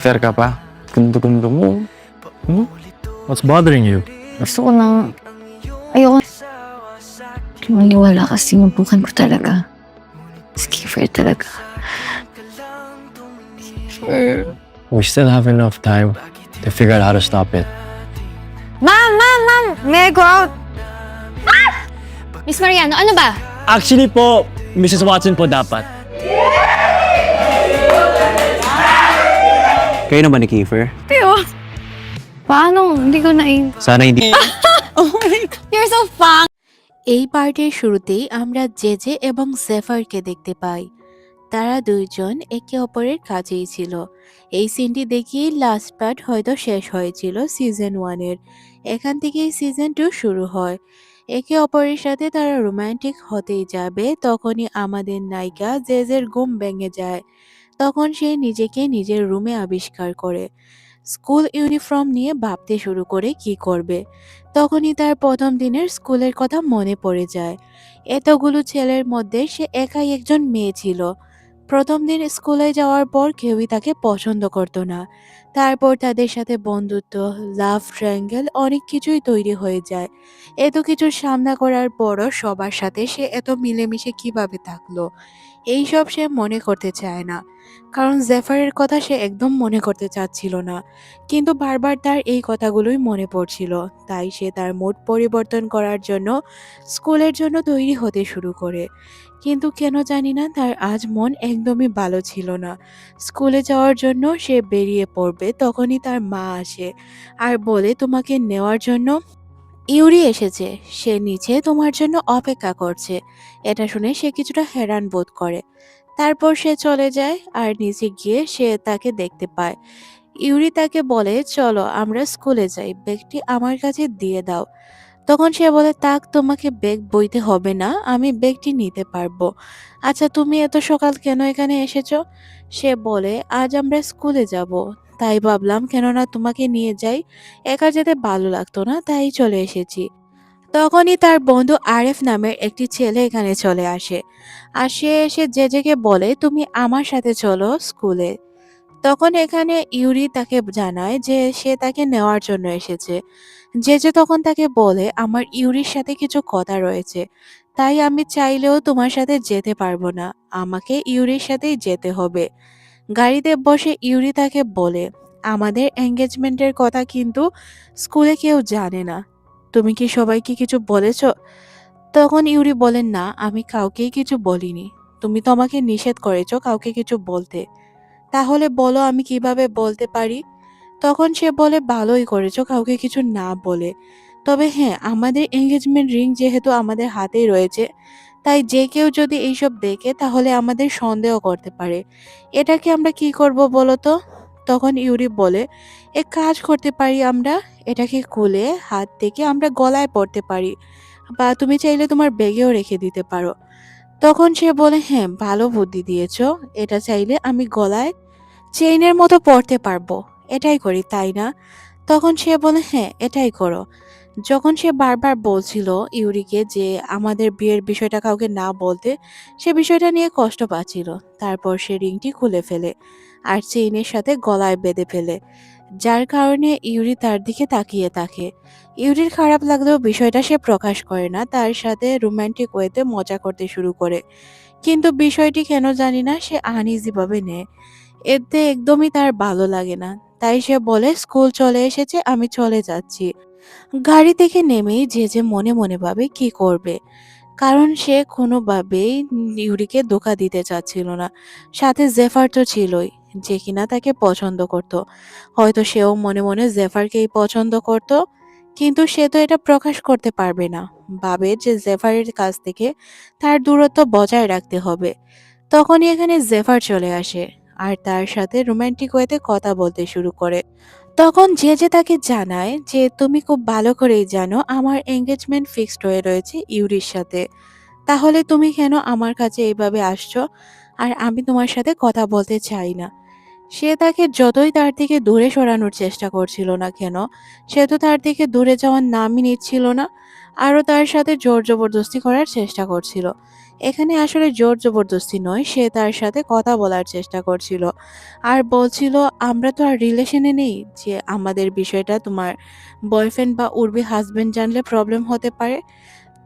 Fair ka pa? Gundo-gundo mo. Hmm? What's bothering you? Gusto ko nang... Ayoko maniwala kasi mabukan ko talaga. Skipper talaga. We still have enough time to figure out how to stop it. Ma'am! May I go out? Ah! Miss Mariano, ano ba? Actually po, Mrs. Watson po dapat. Kayo naman ni Kiefer? Pero... Paano? Hindi ko Sana hindi... You're so fun! এই পার্টের শুরুতেই আমরা JJ এবং জেফারকে দেখতে পাই। তারা দুইজন একে অপরের কাছেই ছিল। এই সিনটি দেখিয়েই লাস্ট পার্ট হয়তো শেষ হয়েছিল সিজন 1-এর। এখান থেকেই সিজন 2 শুরু হয়। একে অপরের সাথে তারা রোমান্টিক হতেই যাবে, তখনই আমাদের নায়িকা জেজের ঘুম ভেঙে যায়। তখন সে নিজেকে নিজের রুমে আবিষ্কার করে। স্কুল ইউনিফর্ম নিয়ে ভাবতে শুরু করে কি করবে। তখনই তার প্রথম দিনের স্কুলের কথা মনে পড়ে যায়। এতগুলো ছেলের মধ্যে সে একাই একজন মেয়ে ছিল। প্রথম দিন স্কুলে যাওয়ার পর কেউই তাকে পছন্দ করত না। তারপর তাদের সাথে বন্ধুত্ব, লাভ ট্রায়াঙ্গেল অনেক কিছুই তৈরি হয়ে যায়। এত কিছু সামনা করার পরও সবার সাথে সে এত মিলেমিশে কিভাবে থাকলো, এইসব সে মনে করতে চায় না। কারণ জেফারের কথা সে একদম মনে করতে চাচ্ছিল না, কিন্তু বারবার তার এই কথাগুলোই মনে পড়ছিল। তাই সে তার মুড পরিবর্তন করার জন্য স্কুলের জন্য তৈরি হতে শুরু করে। কিন্তু কেন জানি না তার আজ মন একদমই ভালো ছিল না। স্কুলে যাওয়ার জন্য সে বেরিয়ে পড়বে, তখনই তার মা আসে আর বলে তোমাকে নেওয়ার জন্য ইউরি এসেছে, সে নিচে তোমার জন্য অপেক্ষা করছে। এটা শুনে সে কিছুটা হ্যারান বোধ করে। তারপর সে চলে যায় আর নিচে গিয়ে সে তাকে দেখতে পায়। ইউরি তাকে বলে চলো আমরা স্কুলে যাই, ব্যাগটি আমার কাছে দিয়ে দাও। তখন সে বলে তাক, তোমাকে ব্যাগ বইতে হবে না, আমি ব্যাগটি নিতে পারবো। আচ্ছা তুমি এত সকাল কেন এখানে এসেছো? সে বলে আজ আমরা স্কুলে যাব, তাই ভাবলাম কেননা তোমাকে নিয়ে যাই, একা যেতে ভালো লাগতো না, তাই চলে এসেছি। তখনই তার বন্ধু আরেফ নামের একটি ছেলে এখানে চলে আসে। আর সে এসে জেজেকে বলে তুমি আমার সাথে চলো স্কুলে। তখন এখানে ইউরি তাকে জানায় যে সে তাকে নেওয়ার জন্য এসেছে। জেজে তখন তাকে বলে আমার ইউরির সাথে কিছু কথা রয়েছে, তাই আমি চাইলেও তোমার সাথে যেতে পারবো না, আমাকে ইউরির সাথেই যেতে হবে। গাড়িতে বসে ইউরি তাকে বলে আমাদের এঙ্গেজমেন্টের কথা কিন্তু স্কুলে কেউ জানে না, তুমি কি সবাইকে কিছু বলেছ? তখন ইউরি বলেন না, আমি কাউকেই কিছু বলিনি, তুমি তো আমাকে নিষেধ করেছো কাউকে কিছু বলতে, তাহলে বলো আমি কিভাবে বলতে পারি? তখন সে বলে ভালোই করেছো কাউকে কিছু না বলে, তবে হ্যাঁ আমাদের এঙ্গেজমেন্ট রিং যেহেতু আমাদের হাতেই রয়েছে, তাই যে কেউ যদি এইসব দেখে তাহলে আমাদের সন্দেহ করতে পারে। এটাকে আমরা কি করব বলো তো? তখন ইউরি বলে এক কাজ করতে পারি আমরা, এটাকে খুলে হাত থেকে আমরা গলায় পরতে পারি, বা তুমি চাইলে তোমার ব্যাগেও রেখে দিতে পারো। তখন সে বলে হ্যাঁ ভালো বুদ্ধি দিয়েছো, এটা চাইলে আমি গলায় চেইনের মতো পরতে পারবো, এটাই করি তাই না? তখন সে বলে হ্যাঁ এটাই করো। যখন সে বারবার বলছিল ইউরিকে যে আমাদের বিয়ের বিষয়টা কাউকে না বলতে, সে বিষয়টা নিয়ে কষ্ট পাচ্ছিল। তারপর সে রিংটি খুলে ফেলে আর চেইনের সাথে গলায় বেঁধে ফেলে, যার কারণে ইউরি তার দিকে তাকিয়ে থাকে। ইউরির খারাপ লাগলেও বিষয়টা সে প্রকাশ করে না, তার সাথে রোমান্টিক ওয়েতে মজা করতে শুরু করে। কিন্তু বিষয়টি কেন জানি না সে আনইজি ভাবে নেয়, এতে একদমই তার ভালো লাগে না। তাই সে বলে স্কুল চলে এসেছে, আমি চলে যাচ্ছি। গাড়ি থেকে নেমেই যে মনে মনে ভাবে কি করবে, কারণ সে কোনোভাবেই ইউরিকে ধোঁকা দিতে চাচ্ছিল না। সাথে জেফার তো ছিলই, যে কিনা তাকে পছন্দ করত। হয়তো সেও মনে মনে জেফারকেই পছন্দ করত, কিন্তু সে তো এটা প্রকাশ করতে পারবে না। ভাবে যে জেফারের কাছ থেকে তার দূরত্ব বজায় রাখতে হবে। তখনই এখানে জেফার চলে আসে আর তার সাথে রোমান্টিক ওয়েতে কথা বলতে শুরু করে। তখন যে তাকে জানায় যে তুমি খুব ভালো করেই জানো আমার এঙ্গেজমেন্ট ফিক্সড হয়ে রয়েছে ইউরির সাথে, তাহলে তুমি কেন আমার কাছে এইভাবে আসছো, আর আমি তোমার সাথে কথা বলতে চাই না। সে তাকে যতই তার থেকে দূরে সরানোর চেষ্টা করছিল না কেন, সে তো তার থেকে দূরে যাওয়ার নামই নিচ্ছিল না, আরও তার সাথে জোর জবরদস্তি করার চেষ্টা করছিল। এখানে আসলে জোর জবরদস্তি নয়, সে তার সাথে কথা বলার চেষ্টা করছিল আর বলছিল আমরা তো আর রিলেশনে নেই যে আমাদের বিষয়টা তোমার বয়ফ্রেন্ড বা উর্বি হাজবেন্ড জানলে প্রবলেম হতে পারে।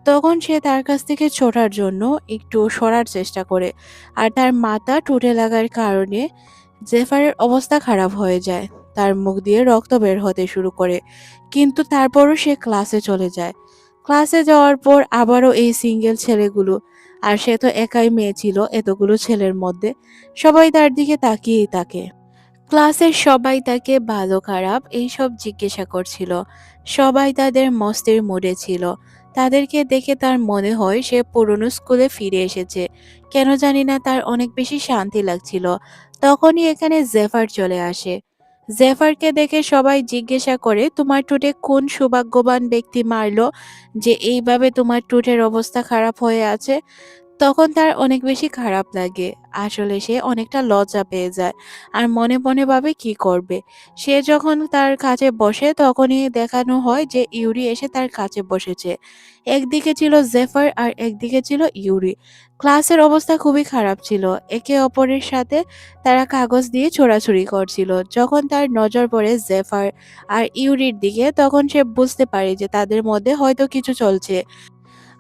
তখন সে তার কাছ থেকে ছোটার জন্য একটু সরার চেষ্টা করে আর তার মাথা টুটে লাগার কারণে জেফারের অবস্থা খারাপ হয়ে যায়। তার মুখ দিয়ে রক্ত বের হতে শুরু করে, কিন্তু তারপরও সে ক্লাসে চলে যায়। ক্লাসে যাওয়ার পর আবারও এই সিঙ্গেল ছেলেগুলো, আর সে তো একাই মেয়ে ছিল এতগুলো ছেলের মধ্যে, সবাই তার দিকে তাকিয়েই থাকে। ক্লাসের সবাই তাকে ভালো খারাপ এইসব জিজ্ঞাসা করছিল। সবাই তাদের মস্তির মুডে ছিল। তাদেরকে দেখে তার মনে হয় সে পুরনো স্কুলে ফিরে এসেছে। কেন জানি না তার অনেক বেশি শান্তি লাগছিল। তখনই এখানে জেফার চলে আসে। জেফারকে দেখে সবাই জিজ্ঞাসা করে তোমার ঠোঁটে কোন সৌভাগ্যবান ব্যক্তি মারলো যে এইভাবে তোমার ঠোঁটের অবস্থা খারাপ হয়ে আছে। তখন তার অনেক বেশি খারাপ লাগে। আসলে সে অনেকটা লজ্জা পেয়ে যায় আর মনে মনে ভাবে কি করবে। সে যখন তার কাছে বসে তখনই দেখানো হয় যে ইউরি এসে তার কাছে বসেছে। একদিকে ছিল জেফার আর একদিকে ছিল ইউরি। ক্লাসের অবস্থা খুবই খারাপ ছিল। একে অপরের সাথে তারা কাগজ দিয়ে ছোড়াছুড়ি করছিল। যখন তার নজর পড়ে জেফার আর ইউরির দিকে তখন সে বুঝতে পারে যে তাদের মধ্যে হয়তো কিছু চলছে।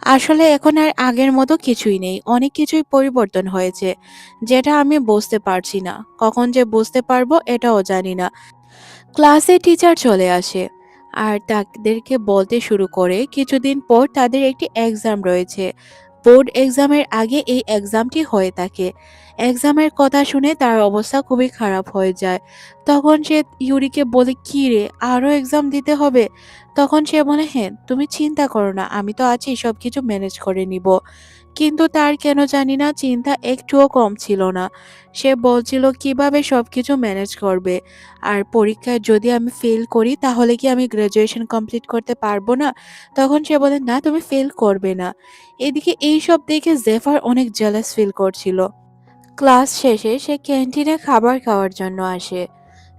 আসলে এখন আর আগের মতো কিছুই নেই। অনেক কিছুই পরিবর্তন হয়েছে, যেটা আমি বুঝতে পারছি না। কখন যে বুঝতে পারবো এটাও জানি না। ক্লাসে টিচার চলে আসে আর তাদেরকে বলতে শুরু করে কিছুদিন পর তাদের একটি এক্সাম রয়েছে। বোর্ড এক্সামের আগে এই এক্সামটি হয়ে থাকে। এক্সামের কথা শুনে তার অবস্থা খুবই খারাপ হয়ে যায়। তখন সে ইউরিকে বলে কি রে আরো এক্সাম দিতে হবে? তখন সে বলে হ্যাঁ তুমি চিন্তা করো না, আমি তো আছি, সবকিছু ম্যানেজ করে নিব। কিন্তু তার কেন জানি না চিন্তা একটুও কম ছিল না। সে বলছিল কিভাবে সবকিছু ম্যানেজ করবে। আর পরীক্ষায় যদি আমি ফেল করি তাহলে কি আমি গ্রাজুয়েশন কমপ্লিট করতে পারবো না? তখন সে বলে না তুমি ফেল করবে না। এদিকে এইসব দেখে জেফার অনেক জেলাস ফিল করছিল। ক্লাস শেষে সে ক্যান্টিনে খাবার খাওয়ার জন্য আসে।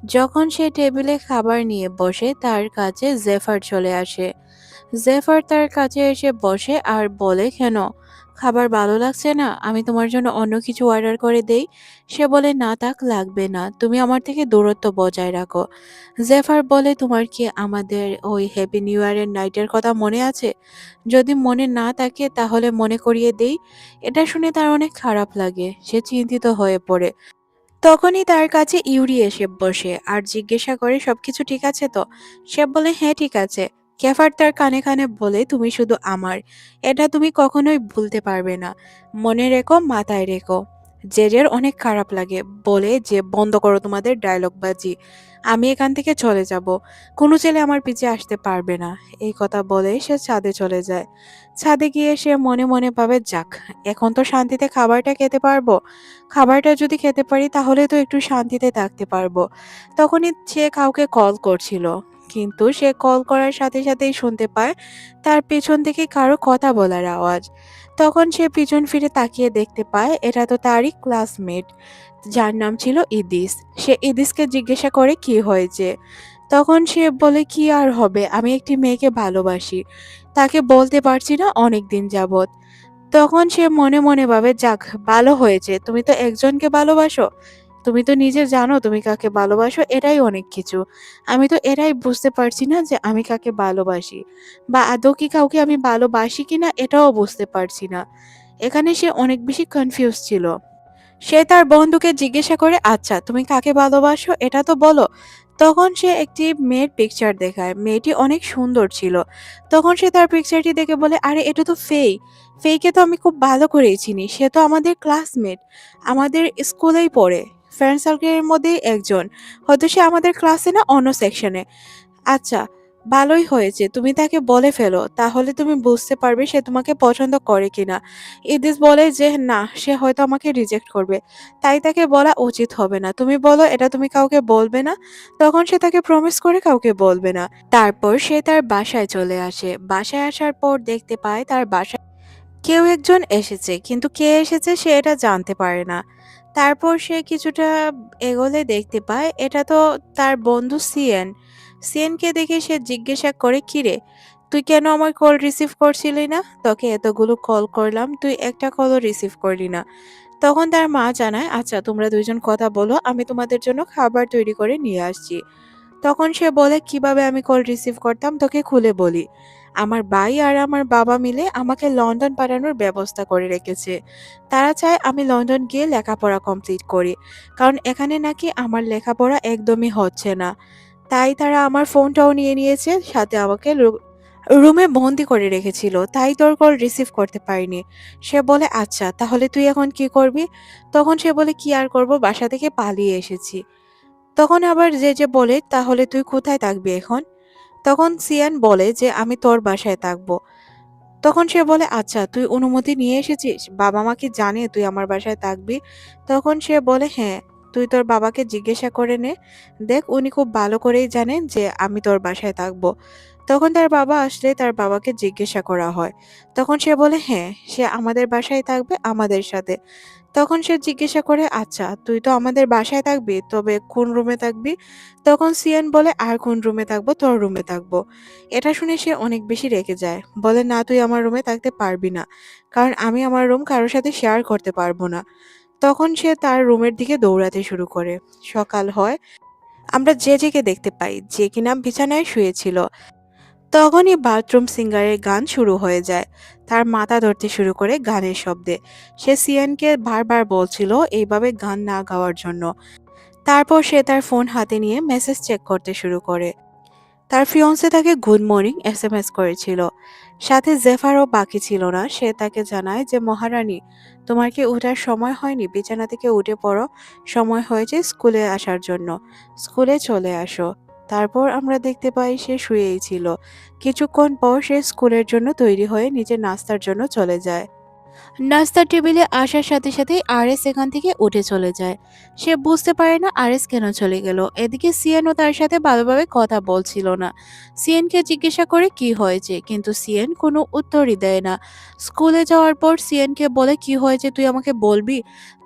যখন সে টেবিলে খাবার নিয়ে বসে তার কাছে জেফার চলে আসে। জেফার তার কাছে এসে বসে আর বলে কেন খাবার ভালো লাগছে না, আমি তোমার জন্য অন্য কিছু অর্ডার করে দেই? সে বলে না থাক লাগবে না, তুমি আমার থেকে দূরত্ব বজায় রাখো। জেফার বলে তোমার কি আমাদের ওই হ্যাপি নিউ ইয়ারের নাইটের কথা মনে আছে? যদি মনে না থাকে তাহলে মনে করিয়ে দেই। এটা শুনে তার অনেক খারাপ লাগে, সে চিন্তিত হয়ে পড়ে। তখনই তার কাছে ইউরি এসে বসে আর জিজ্ঞাসা করে সবকিছু ঠিক আছে তো? সে বলে হ্যাঁ ঠিক আছে। ক্যাফার তার কানে কানে বলে তুমি শুধু আমার, এটা তুমি কখনোই ভুলতে পারবে না, মনে রেখো, মাথায় রেখো। জেজের অনেক খারাপ লাগে, বলে যে বন্ধ করো তোমাদের ডায়লগ বাজি, আমি এখান থেকে চলে যাব, কোনো ছেলে আমার পিছে আসতে পারবে না। এই কথা বলে সে ছাদে চলে যায়। ছাদে গিয়ে সে মনে মনে ভাবে যাক, এখন তো শান্তিতে খাবারটা খেতে পারবো। খাবারটা যদি খেতে পারি তাহলে তো একটু শান্তিতে থাকতে পারবো। তখনই সে কাউকে কল করছিল, কিন্তু সে কল করার সাথে সাথেই শুনতে পায় তার পেছন থেকে কারো কথা বলার আওয়াজ। তখন সে পিছন ফিরে তাকিয়ে দেখতে পায় এটা তো তারই ক্লাসমেট, যার নাম ছিল ইদিস। সে ইদিসকে জিজ্ঞাসা করে কি হয়েছে। তখন সে বলে কি আর হবে, আমি একটি মেয়েকে ভালোবাসি, তাকে বলতে পারছি না অনেক দিন যাবত। তখন সে মনে মনে ভাবে যাক ভালো হয়েছে, তুমি তো একজনকে ভালোবাসো, তুমি তো নিজে জানো তুমি কাকে ভালোবাসো, এটাই অনেক কিছু। আমি তো এটাই বুঝতে পারছি না যে আমি কাকে ভালোবাসি, বা আদৌ কি কাউকে আমি ভালোবাসি কিনা এটাও বুঝতে পারছি না। এখানে সে অনেক বেশি কনফিউজ ছিল। সে তার বন্ধুকে জিজ্ঞাসা করে আচ্ছা তুমি কাকে ভালোবাসো এটা তো বলো। তখন সে একটি মেয়ের পিকচার দেখায়, মেয়েটি অনেক সুন্দর ছিল। তখন সে তার পিকচারটি দেখে বলে আরে এটা তো ফেই, ফেইকে তো আমি খুব ভালো করেই চিনি, সে তো আমাদের ক্লাসমেট, আমাদের স্কুলেই পড়ে, ফ্রেন্ড সার্কেলের মধ্যেই একজন, হয়তো সে আমাদের ক্লাসে না অন্য সেকশনে। আচ্ছা ভালোই হয়েছে, তুমি তাকে বলে ফেলো, তাহলে তুমি বুঝতে পারবে সে তোমাকে পছন্দ করে কিনা। ইদিস বলে যে না, সে হয়তো আমাকে রিজেক্ট করবে, তাই তাকে বলা উচিত হবে না, তুমি বলো এটা তুমি কাউকে বলবে না। তখন সে তাকে প্রমিস করে কাউকে বলবে না। তারপর সে তার বাসায় চলে আসে। বাসায় আসার পর দেখতে পায় তার বাসায় কেউ একজন এসেছে, কিন্তু কে এসেছে সে এটা জানতে পারে না। তারপর সে কিছুটা এগোলে দেখতে পায় এটা তো তার বন্ধু সিএন। সিএনকে দেখে সে জিজ্ঞাসা করে কিরে তুই কেন আমার কল রিসিভ করছিলি না? তোকে এতগুলো কল করলাম, তুই একটা কলও রিসিভ করলি না। তখন তার মা জানায়, আচ্ছা তোমরা দুইজন কথা বলো, আমি তোমাদের জন্য খাবার তৈরি করে নিয়ে আসছি। তখন সে বলে, কিভাবে আমি কল রিসিভ করতাম তোকে খুলে বলি। আমার ভাই আর আমার বাবা মিলে আমাকে লন্ডন পাঠানোর ব্যবস্থা করে রেখেছে। তারা চায় আমি লন্ডন গিয়ে লেখাপড়া কমপ্লিট করি, কারণ এখানে নাকি আমার লেখাপড়া একদমই হচ্ছে না। তাই তারা আমার ফোনটাও নিয়ে নিয়েছে, সাথে আমাকে রুমে বন্দি করে রেখেছিল, তাই তোর কল রিসিভ করতে পারিনি। সে বলে, আচ্ছা তাহলে তুই এখন কি করবি? তখন সে বলে, কি আর করব, বাসা থেকে পালিয়ে এসেছি। তখন আবার যে বলে, তাহলে তুই কোথায় থাকবি এখন? তখন সিয়ান বলে যে আমি তোর বাসায় থাকবো। তখন সে বলে, আচ্ছা তুই অনুমতি নিয়ে এসেছিস? বাবা মা কি জানে তুই আমার বাসায় থাকবি? তখন সে বলে, হ্যাঁ, তুই তোর বাবাকে জিজ্ঞাসা করে নে, দেখ উনি খুব ভালো করেই জানেন যে আমি তোর বাসায় থাকবো। তখন তার বাবা আসলে তার বাবাকে জিজ্ঞাসা করা হয়। তখন সে বলে, হ্যাঁ, সে আমাদের বাসায় থাকবে আমাদের সাথে। তখন সে জিজ্ঞাসা করে, আচ্ছা তুই তো আমাদের বাসায় থাকবি, তবে কোন রুমে থাকবি? তখন সিয়ান বলে, আর কোন রুমে থাকবো? তোর রুমে থাকবো। এটা শুনে সে অনেক বেশি রেগে যায়, বলে, না তুই আমার রুমে থাকতে পারবি না, কারণ আমি আমার রুম কারোর সাথে শেয়ার করতে পারবো না। তখন সে তার রুমের দিকে দৌড়াতে শুরু করে। সকাল হয়, আমরা জেজেকে দেখতে পাই, যে কিনা বিছানায় শুয়েছিল। তখনই বাথরুম সিঙ্গারের গান শুরু হয়ে যায়। তার মাথা ধরতে শুরু করে গানের শব্দে। সে সিয়ানকে বারবার বলছিল এইভাবে গান না গাওয়ার জন্য। তারপর সে তার ফোন হাতে নিয়ে মেসেজ চেক করতে শুরু করে। তার ফিয়ন্সে তাকে গুড মর্নিং এসএমএস করেছিল। সাথে জেফারও বাকি ছিল না। সে তাকে জানায় যে, মহারানী, তোমার কি ওঠার সময় হয়নি? বিছানা থেকে উঠে পড়ো, সময় হয়েছে স্কুলে আসার জন্য, স্কুলে চলে আসো। তারপর আমরা দেখতে পাই সে শুয়েই ছিল। কিছুক্ষণ পর সে স্কুলের জন্য তৈরি হয়ে নিজের নাস্তার জন্য চলে যায়। নাস্তার টেবিলে আসার সাথে সাথেই আরএস এখান থেকে উঠে চলে যায়। সে বুঝতে পারে না আরএস কেন চলে গেল। এদিকে সিয়েনও তার সাথে ভালোভাবে কথা বলছিল না। সিয়েনকে জিজ্ঞাসা করে কি হয়েছে, কিন্তু সিয়েন কোনো উত্তরই দেয় না। স্কুলে যাওয়ার পর সিয়েনকে বলে, কি হয়েছে তুই আমাকে বলবি?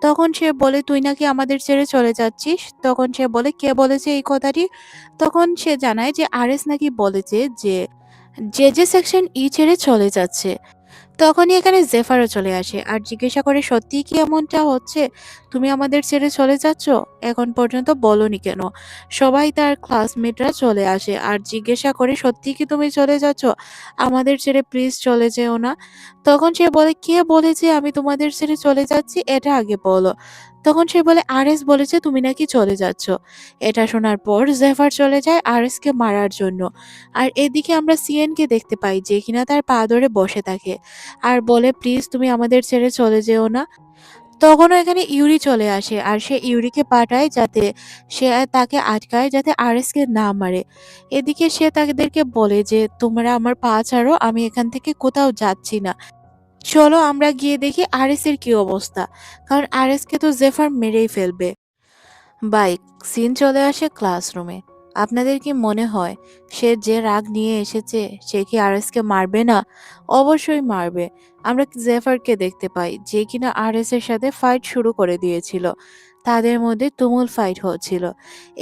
তখন সে বলে, তুই নাকি আমাদের ছেড়ে চলে যাচ্ছিস। তখন সে বলে, কে বলেছে এই কথাটি? তখন সে জানায় যে আরএস নাকি বলেছে যে যে সেকশন ই ছেড়ে চলে যাচ্ছে। তখনই এখানে জেফারও চলে আসে আর জিজ্ঞাসা করে, সত্যিই কি এমনটা হচ্ছে? তুমি আমাদের ছেড়ে চলে যাচ্ছ? এখন পর্যন্ত বলনি কেন? সবাই তার ক্লাসমেটরা চলে আসে আর জিজ্ঞাসা করে, সত্যিই কি তুমি চলে যাচ্ছ? আমাদের ছেড়ে প্লিজ চলে যেও না। তখন সে বলে, কে বলেছে আমি তোমাদের ছেড়ে চলে যাচ্ছি, এটা আগে বলো। তখন সে বলে, আরএস বলেছে তুমি নাকি চলে যাচ্ছ। এটা শোনার পর জেফার চলে যায় আরএসকে মারার জন্য। আর এদিকে আমরা সিএনকে দেখতে পাই, যে কিনা তার পা ধরে বসে থাকে আর বলে, প্লিজ তুমি আমাদের ছেড়ে চলে যেও না। তখনও এখানে ইউরি চলে আসে আর সে ইউরিকে পাঠায় যাতে সে তাকে আটকায়, যাতে আরএসকে না মারে। এদিকে সে তাদেরকে বলে যে, তোমরা আমার পা ছাড়ো, আমি এখান থেকে কোথাও যাচ্ছি না। চলো আমরা গিয়ে দেখি আরএস এর কি অবস্থা, কারণ আরএসকে তো জেফার মেরেই ফেলবে। বাইক সিন চলে আসে ক্লাসরুমে। আপনাদের কি মনে হয় সে যে রাগ নিয়ে এসেছে সে কি আরএসকে মারবে না? অবশ্যই মারবে। আমরা জেফারকে দেখতে পাই, যে কিনা আরএস এর সাথে ফাইট শুরু করে দিয়েছিল। তাদের মধ্যে তুমুল ফাইট হচ্ছিল।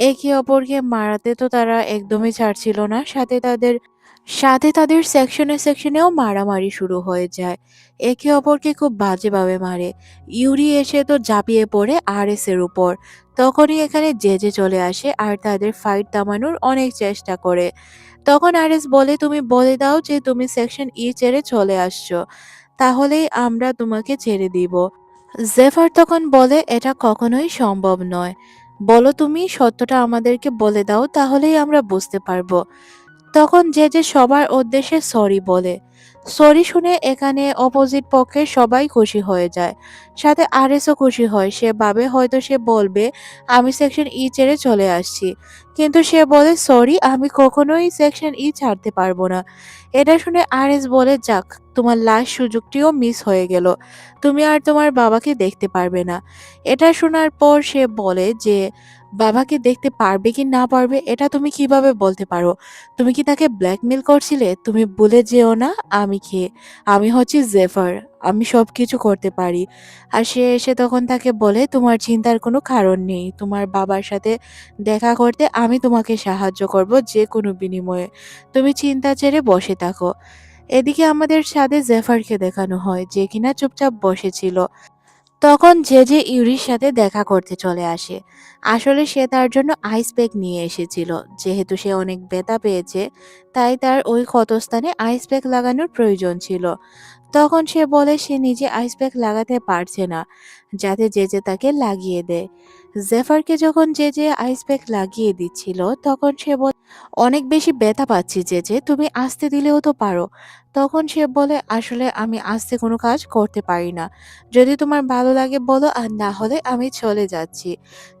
একে অপরকে মারাতে তো তারা একদমই ছাড়ছিল না, সাথে তাদের সেকশনেও মারামারি শুরু হয়ে যায়। একে অপরকে খুব বাজেভাবে মারে। ইউরি এসে তো ঝাঁপিয়ে পড়ে আরএস এর উপর। তখনই এখানে জেজে চলে আসে আর তাদের ফাইট থামানোর অনেক চেষ্টা করে। তখন আরএস বলে, তুমি বলে দাও যে তুমি সেকশন ই ছেড়ে চলে আসছো, তাহলেই আমরা তোমাকে ছেড়ে দিব। জেফার তখন বলে, এটা কখনোই সম্ভব নয়। বলো, তুমি সত্যটা আমাদেরকে বলে দাও, তাহলেই আমরা বুঝতে পারবো। তখন যে সবার উদ্দেশ্যে সরি বলে। সরি শুনে এখানে অপোজিট পক্ষের সবাই খুশি হয়ে যায়, সাথে আরএসও খুশি হয়। সে ভাবে হয়তো সে বলবে আমি সেকশন ই ছেড়ে চলে আসছি, কিন্তু সে বলে, সরি, আমি কখনোই সেকশন ই ছাড়তে পারবো না। এটা শুনে আরএস বলে, যাক, তোমার লাস্ট সুযোগটিও মিস হয়ে গেল, তুমি আর তোমার বাবাকে দেখতে পারবে না। এটা শোনার পর সে বলে যে বাবাকে দেখতে পারবে কি না পারবে এটা তুমি কিভাবে বলতে পারো? তুমি কি তাকে ব্ল্যাকমেল করছিলে? তুমি ভুলে যেও না আমি হচ্ছি জেফার। আমি সবকিছু করতে পারি। আর সে এসে তখন তাকে বলে, তোমার চিন্তার কোনো কারণ নেই। তোমার বাবার সাথে দেখা করতে আমি তোমাকে সাহায্য করব যে কোনো বিনিময়ে। তুমি চিন্তা ছেড়ে বসে থাকো। এদিকে আমাদের ছাদে জেফারকে দেখানো হয় যে কিনা চুপচাপ বসেছিল। তখন যে ইউরির সাথে দেখা করতে চলে আসে। আসলে সে তার জন্য আইস প্যাক নিয়ে এসেছিল। যেহেতু সে অনেক ব্যথা পেয়েছে, তাই তার ওই ক্ষতস্থানে আইস প্যাক লাগানোর প্রয়োজন ছিল। তখন সে বলে সে নিজে আইস প্যাক লাগাতে পারছে না, যাতে যে তাকে লাগিয়ে দেয়। জেফারকে যখন যে আইস প্যাক লাগিয়ে দিচ্ছিল, তখন সে বলে, অনেক বেশি ব্যথা পাচ্ছি যে তুমি আসতে দিলেও তো পারো। তখন সে বলে, আসলে আমি আসতে কোনো কাজ করতে পারি না। যদি তোমার ভালো লাগে বলো, আর না হলে আমি চলে যাচ্ছি।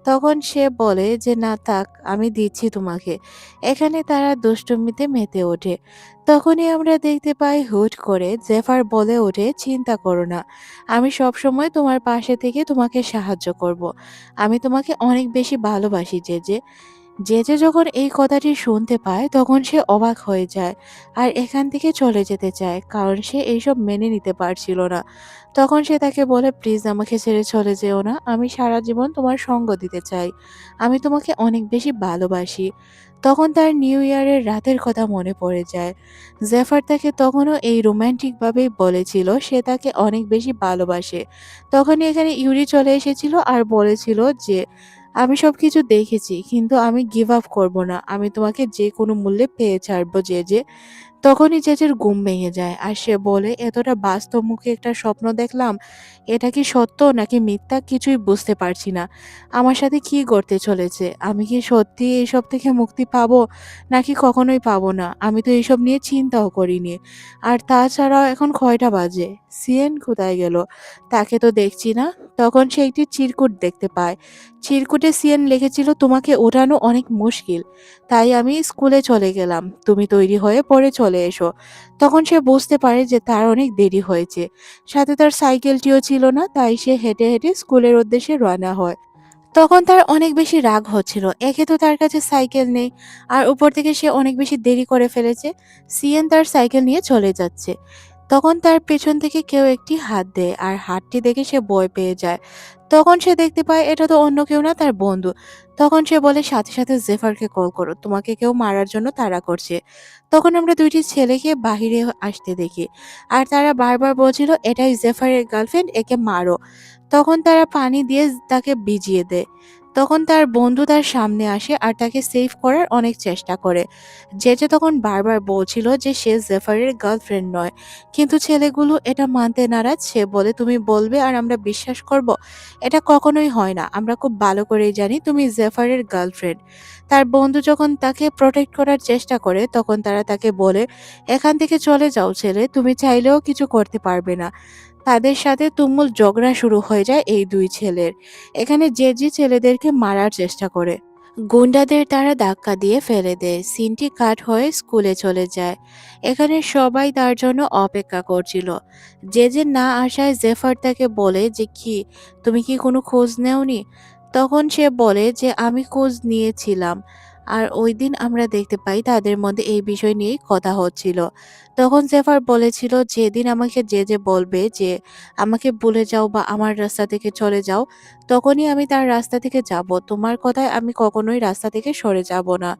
তখন সে বলে যে না থাক, আমি দিচ্ছি তোমাকে। এখানে তারা দুষ্টুমিতে মেতে ওঠে। তখনই আমরা দেখতে পাই হুট করে জেফার বলে ওঠে, চিন্তা করো না, আমি সব সময় তোমার পাশে থেকে তোমাকে সাহায্য করব। আমি তোমাকে অনেক বেশি ভালোবাসি যে যখন এই কথাটি শুনতে পায় তখন সে অবাক হয়ে যায় আর এখান থেকে চলে যেতে চায়, কারণ সে এইসব মেনে নিতে পারছিল না। তখন সে তাকে বলে, প্লিজ আমাকে ছেড়ে চলে যেও না, আমি সারা জীবন তোমার সঙ্গ দিতে চাই, আমি তোমাকে অনেক বেশি ভালোবাসি। তখন তার নিউ ইয়ারের রাতের কথা মনে পড়ে যায়। জেফার তাকে তখনও এই রোমান্টিক ভাবেই বলেছিল সে তাকে অনেক বেশি ভালোবাসে। তখনই এখানে ইউরি চলে এসেছিল আর বলেছিল যে আমি সবকিছু দেখেছি, কিন্তু আমি গিভ আপ করব না। আমি তোমাকে যে কোনো মূল্যে পেয়ে ছাড়বো যে। তখনই জেজের ঘুম ভেঙে যায় আর সে বলে, এতটা বাস্তবমুখী একটা স্বপ্ন দেখলাম, এটা কি সত্য নাকি মিথ্যা কিছুই বুঝতে পারছি না। আমার সাথে কি ঘটতে চলেছে? আমি কি সত্যি এইসব থেকে মুক্তি পাবো নাকি কখনোই পাবো না? আমি তো এইসব নিয়ে চিন্তাও করিনি। আর তাছাড়াও এখন কয়টা বাজে? সিএন কোথায় গেল? তাকে তো দেখছি না। তখন সে একটি চিরকুট দেখতে পায়। চিরকুটে সিএন লিখেছিল, তোমাকে ওঠানো অনেক মুশকিল, তাই আমি স্কুলে চলে গেলাম, তুমি তৈরি হয়ে পরে চলে এসো। তখন সে বুঝতে পারে যে তার অনেক দেরি হয়েছে। সাথে তার সাইকেলটিও ছিল না, তাই সে হেঁটে হেঁটে স্কুলের উদ্দেশ্যে রওনা হয়। তখন তার অনেক বেশি রাগ হচ্ছিল। একে তো তার কাছে সাইকেল নেই, আর উপর থেকে সে অনেক বেশি দেরি করে ফেলেছে। সিএন তার সাইকেল নিয়ে চলে যাচ্ছে। তখন তার পেছন থেকে কেউ একটি হাত দেয় আর হাতটি দেখে সে ভয় পেয়ে যায়। তখন সে দেখতে পায় এটা তো অন্য কেউ না, তার বন্ধু। তখন সে বলে, সাথে সাথে জেফারকে কল করো, তোমাকে কেউ মারার জন্য তাড়া করছে। তখন আমরা দুইটি ছেলেকে বাহিরে আসতে দেখি আর তারা বারবার বলছিল এটাই জেফারের গার্লফ্রেন্ড, একে মারো। তখন তারা পানি দিয়ে তাকে ভিজিয়ে দেয়। তখন তার বন্ধু তার সামনে আসে আর তাকে সেভ করার অনেক চেষ্টা করে। যে তখন বারবার বলছিল যে সে জেফারের গার্লফ্রেন্ড নয়, কিন্তু ছেলেগুলো এটা মানতে নারাজ। সে বলে, তুমি বলবে আর আমরা বিশ্বাস করব? এটা কখনোই হয় না, আমরা খুব ভালো করেই জানি তুমি জেফারের গার্লফ্রেন্ড। তার বন্ধু যখন তাকে প্রোটেক্ট করার চেষ্টা করে তখন তারা তাকে বলে, এখান থেকে চলে যাও ছেলে, তুমি চাইলেও কিছু করতে পারবে না। তাদের সাথে তুমুল ঝগড়া শুরু হয়ে যায় এই দুই ছেলের। এখানে জেজি ছেলেদেরকে মারার চেষ্টা করে। গুন্ডাদের তারা ধাক্কা দিয়ে ফেলে দেয়। সিনটি কাট হয়ে স্কুলে চলে যায়। এখানে সবাই তার জন্য অপেক্ষা করছিল। যে না আসায় জেফার তাকে বলে যে কি, তুমি কি কোনো খোঁজ নেওনি? তখন সে বলে যে আমি খোঁজ নিয়েছিলাম। আর ওই দিন আমরা দেখতে পাই তাদের মধ্যে এই বিষয় নিয়েই কথা হচ্ছিল। তখন জেফার বলেছিল, যেদিন আমাকে যে বলবে যে আমাকে ভুলে যাও বা আমার রাস্তা থেকে চলে যাও, তখনই আমি তার রাস্তা থেকে যাব। তোমার কথায় আমি কখনোই রাস্তা থেকে সরে যাব না।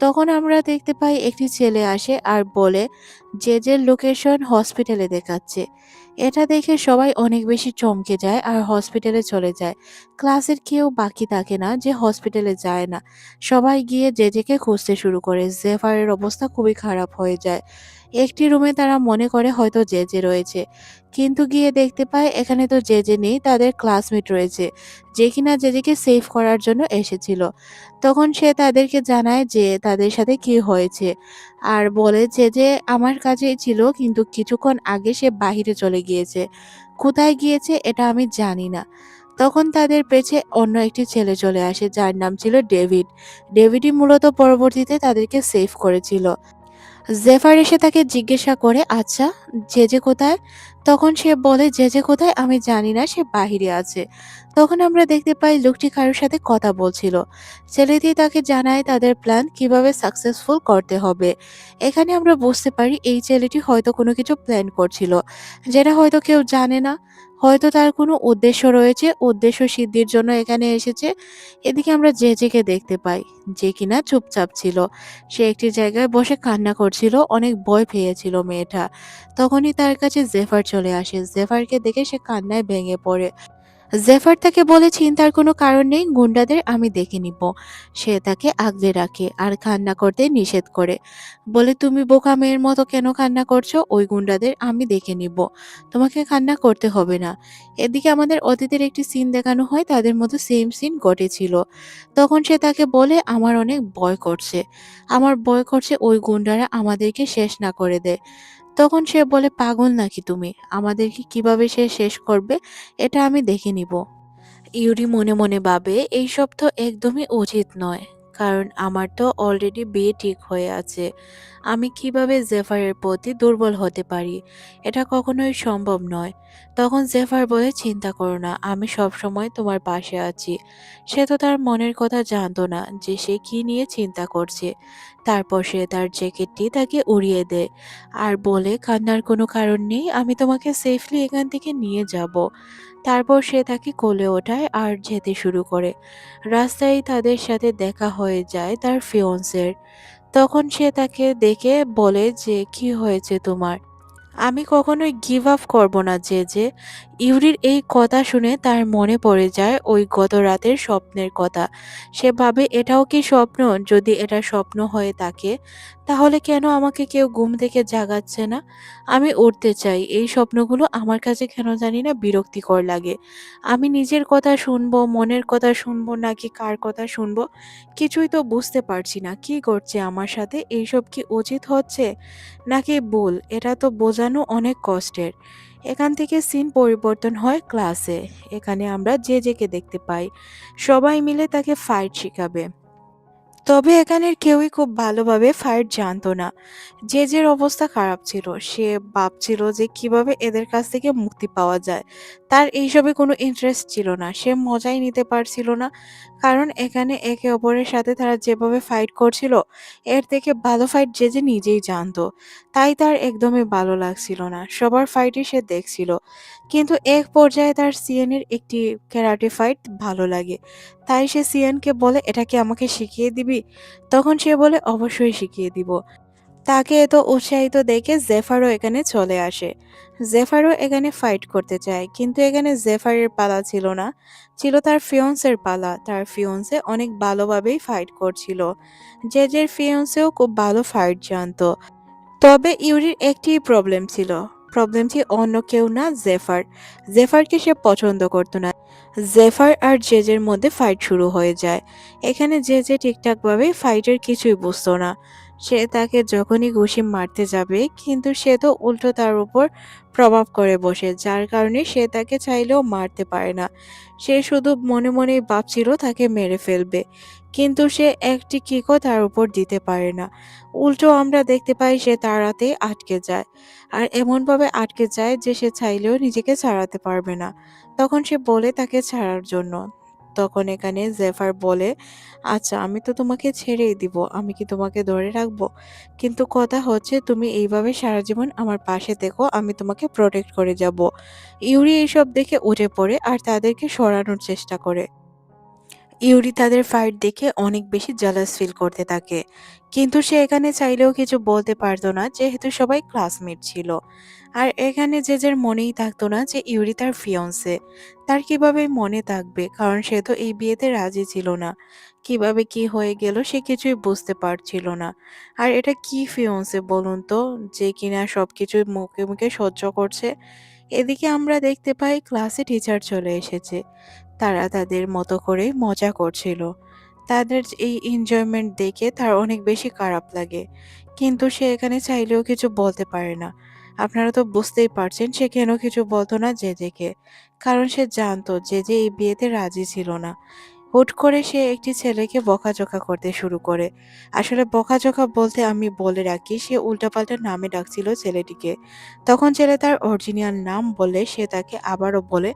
তখন আমরা দেখতে পাই একটি ছেলে আসে আর বলে যে লোকেশন হসপিটালে দেখাচ্ছে। এটা দেখে সবাই অনেক বেশি চমকে যায় আর হসপিটালে চলে যায়। ক্লাসের কেউ বাকি থাকে না যে হসপিটালে যায় না। সবাই গিয়ে জেজেকে খুঁজতে শুরু করে। জেফারের অবস্থা খুবই খারাপ হয়ে যায়। একটি রুমে তারা মনে করে হয়তো জেজে রয়েছে, কিন্তু গিয়ে দেখতে পায় এখানে তো জেজে নেই, তাদের ক্লাসমেট রয়েছে যে কিনা জেজেকে সেভ করার জন্য এসেছিল। তখন সে তাদেরকে জানায় যে তাদের সাথে কি হয়েছে আর বলে যে আমার কাছেই ছিল, কিন্তু কিছুক্ষণ আগে সে বাহিরে চলে গিয়েছে। কোথায় গিয়েছে এটা আমি জানি না। তখন তাদের পেছে অন্য একটি ছেলে চলে আসে যার নাম ছিল ডেভিড। ডেভিডই মূলত পরবর্তীতে তাদেরকে সেভ করেছিল। জেফার এসে তাকে জিজ্ঞাসা করে, আচ্ছা জেজে কোথায়? তখন সে বলে, জেজে কোথায় আমি জানি না, সে বাহিরে আছে। তখন আমরা দেখতে পাই লোকটি কারোর সাথে কথা বলছিল। ছেলেটি তাকে জানায় তাদের প্ল্যান কিভাবে সাকসেসফুল করতে হবে। এখানে আমরা বুঝতে পারি এই ছেলেটি হয়তো কোনো কিছু প্ল্যান করছিল, যেটা হয়তো কেউ জানে না। হয়তো তার কোনো উদ্দেশ্য রয়েছে, উদ্দেশ্য সিদ্ধির জন্য এখানে এসেছে। এদিকে আমরা জেজেকে দেখতে পাই, যে কিনা চুপচাপ ছিল। সে একটি জায়গায় বসে কান্না করছিল, অনেক ভয় পেয়েছিল মেয়েটা। তখনই তার কাছে জেফার চলে আসে। জেফারকে দেখে সে কান্নায় ভেঙে পড়ে। জেফার তাকে বলে, চিন্তার কোনো কারণ নেই, গুন্ডাদের আমি দেখে নিব। সে তাকে আগলে রাখে আর কান্না করতে নিষেধ করে, বলে তুমি বোকা মেয়ের মতো কেন কান্না করছো, ওই গুন্ডাদের আমি দেখে নিব, তোমাকে কান্না করতে হবে না। এদিকে আমাদের অতীতের একটি সিন দেখানো হয়, তাদের মধ্যে সেম সিন ঘটেছিল। তখন সে তাকে বলে, আমার অনেক ভয় করছে, আমার ভয় করছে ওই গুন্ডারা আমাদেরকে শেষ না করে দেয়। তখন সে বলে, পাগল নাকি তুমি, আমাদেরকে কিভাবে সে শেষ করবে এটা আমি দেখে নিব। ইউরি মনে মনে ভাবে, এইসব তো একদমই উচিত নয়, কারণ আমার তো অলরেডি বিয়ে ঠিক হয়ে আছে। আমি কিভাবে জেফারের প্রতি দুর্বল হতে পারি, এটা কখনোই সম্ভব নয়। তখন জেফার বলে, চিন্তা করো না, আমি সব সময় তোমার পাশে আছি। সে তো তার মনের কথা জানতো না যে সে কি নিয়ে চিন্তা করছে। তারপর সে তার জ্যাকেটটি তাকে উড়িয়ে দেয় আর বলে, কান্নার কোনো কারণ নেই, আমি তোমাকে সেফলি এখান থেকে নিয়ে যাব। তারপর সে তাকে কোলে ওঠায় আর যেতে শুরু করে। রাস্তায় তাদের সাথে দেখা হয়ে যায় তার ফিয়ন্সের। তখন সে তাকে দেখে বলে যে, কি হয়েছে তোমার? আমি কখনোই গিভ আপ করব না যে। ইউরির এই কথা শুনে তার মনে পড়ে যায় ওই গত রাতের স্বপ্নের কথা। সে ভাবে, এটাও কি স্বপ্ন? যদি এটা স্বপ্ন হয়ে থাকে তাহলে কেন আমাকে কেউ ঘুম থেকে জাগাচ্ছে না? আমি উঠতে চাই, এই স্বপ্নগুলো আমার কাছে কেন জানি না বিরক্তিকর লাগে। আমি নিজের কথা শুনবো, মনের কথা শুনবো নাকি কার কথা শুনবো, কিছুই তো বুঝতে পারছি না। কি করছে আমার সাথে, এইসব কি উচিত হচ্ছে নাকি ভুল, এটা তো বোঝানো অনেক কষ্টের। এখান থেকে সিন পরিবর্তন হয় ক্লাসে। এখানে আমরা জেজেকে দেখতে পাই, সবাই মিলে তাকে ফাইট শেখাবে। তবে এখানের কেউই খুব ভালোভাবে ফাইট জানতো না। জেজের অবস্থা খারাপ ছিল, সে ভাবছিল যে কিভাবে এদের কাছ থেকে মুক্তি পাওয়া যায়। তার এইসবে কোনো ইন্টারেস্ট ছিল না, সে মজাই নিতে পারছিল না। কারণ এখানে একে অপরের সাথে তারা যেভাবে ফাইট করছিল, এর থেকে ভালো ফাইট জেজে নিজেই জানতো। তাই তার একদমই ভালো লাগছিল না, সবার ফাইটই সে দেখছিল। কিন্তু এক পর্যায়ে তার সিএনের একটি ক্যারাটে ফাইট ভালো লাগে। তাই সে সিয়ানকে বলে, এটা কি আমাকে শিখিয়ে দিবি? তখন সে বলে, অবশ্যই শিখিয়ে দিব। তাকে এত উৎসাহিত দেখে জেফারও এখানে চলে আসে। জেফারও এখানে ফাইট করতে চায়, কিন্তু এখানে জেফারের পালা ছিল না, ছিল তার ফিয়ন্সের পালা। তার ফিয়ন্সে অনেক ভালোভাবেই ফাইট করছিল। জেজের ফিয়ন্সেও খুব ভালো ফাইট জানতো। তবে ইউরির একটি প্রবলেম ছিল। প্রবলেমটি অন্য কেউ না, জেফার। জেফারকে সে পছন্দ করতো না। জেফার আর জেজের মধ্যে ফাইট শুরু হয়ে যায়। এখানে জেজে ঠিকঠাকভাবে ফাইটের কিছুই বুঝতো না। সে তাকে যখনই ঘুষি মারতে যাবে, কিন্তু সে তো উল্টো তার উপর প্রভাব করে বসে, যার কারণে সে তাকে চাইলেও মারতে পারে না। সে শুধু মনে মনেই ভাবছিল তাকে মেরে ফেলবে, কিন্তু সে একটি কিকও তার উপর দিতে পারে না। উল্টো আমরা দেখতে পাই সে তাড়াতে আটকে যায়, আর এমনভাবে আটকে যায় যে সে চাইলেও নিজেকে ছাড়াতে পারবে না। তখন সে বলে তাকে ছাড়ার জন্য। তখন এখানে জেফার বলে, আচ্ছা আমি তো তোমাকে ছেড়েই দিব, আমি কি তোমাকে ধরে রাখবো? কিন্তু কথা হচ্ছে তুমি এইভাবে সারা জীবন আমার পাশে থেকো, আমি তোমাকে প্রোটেক্ট করে যাব। ইউরি এইসব দেখে উঠে পড়ে আর তাদেরকে সরানোর চেষ্টা করে। ইউরি তাদের ফাইট দেখে অনেক বেশি জেলাস ফিল করতে থাকে, কিন্তু সে এখানে চাইলেও কিছু বলতে পারতো না, যেহেতু সবাই ক্লাসমেট ছিল। আর এখানে জেজের মনেই থাকতো না যে ইউরি তার ফিয়ন্সে। তার কিভাবে মনে থাকবে, কারণ সে তো এই বিয়েতে রাজি ছিল না। কিভাবে কি হয়ে গেল সে কিছুই বুঝতে পারছিল না। আর এটা কি ফিয়ন্সে বলুন তো, যে কিনা সবকিছু মুখে মুখে সহ্য করছে। এদিকে আমরা দেখতে পাই ক্লাসে টিচার চলে এসেছে। তারা তাদের মতো করে মজা করছিল। তাদের এই এনজয়মেন্ট দেখে তার অনেক বেশি খারাপ লাগে, কিন্তু সে এখানে চাইলেও কিছু বলতে পারে না। আপনারা তো বুঝতেই পারছেন সে কেন কিছু বলতো না জেজেকে, কারণ সে জানতো জেজে এই বিয়েতে রাজি ছিল না। হুট করে সে একটি ছেলেকে বকাঝকা করতে শুরু করে। আসলে বকাঝকা বলতে আমি বলে রাখি, সে উল্টাপাল্টা নামে ডাকছিল ছেলেটিকে। তখন ছেলে তার অরিজিনাল নাম বলে সে তাকে আবারও বলে,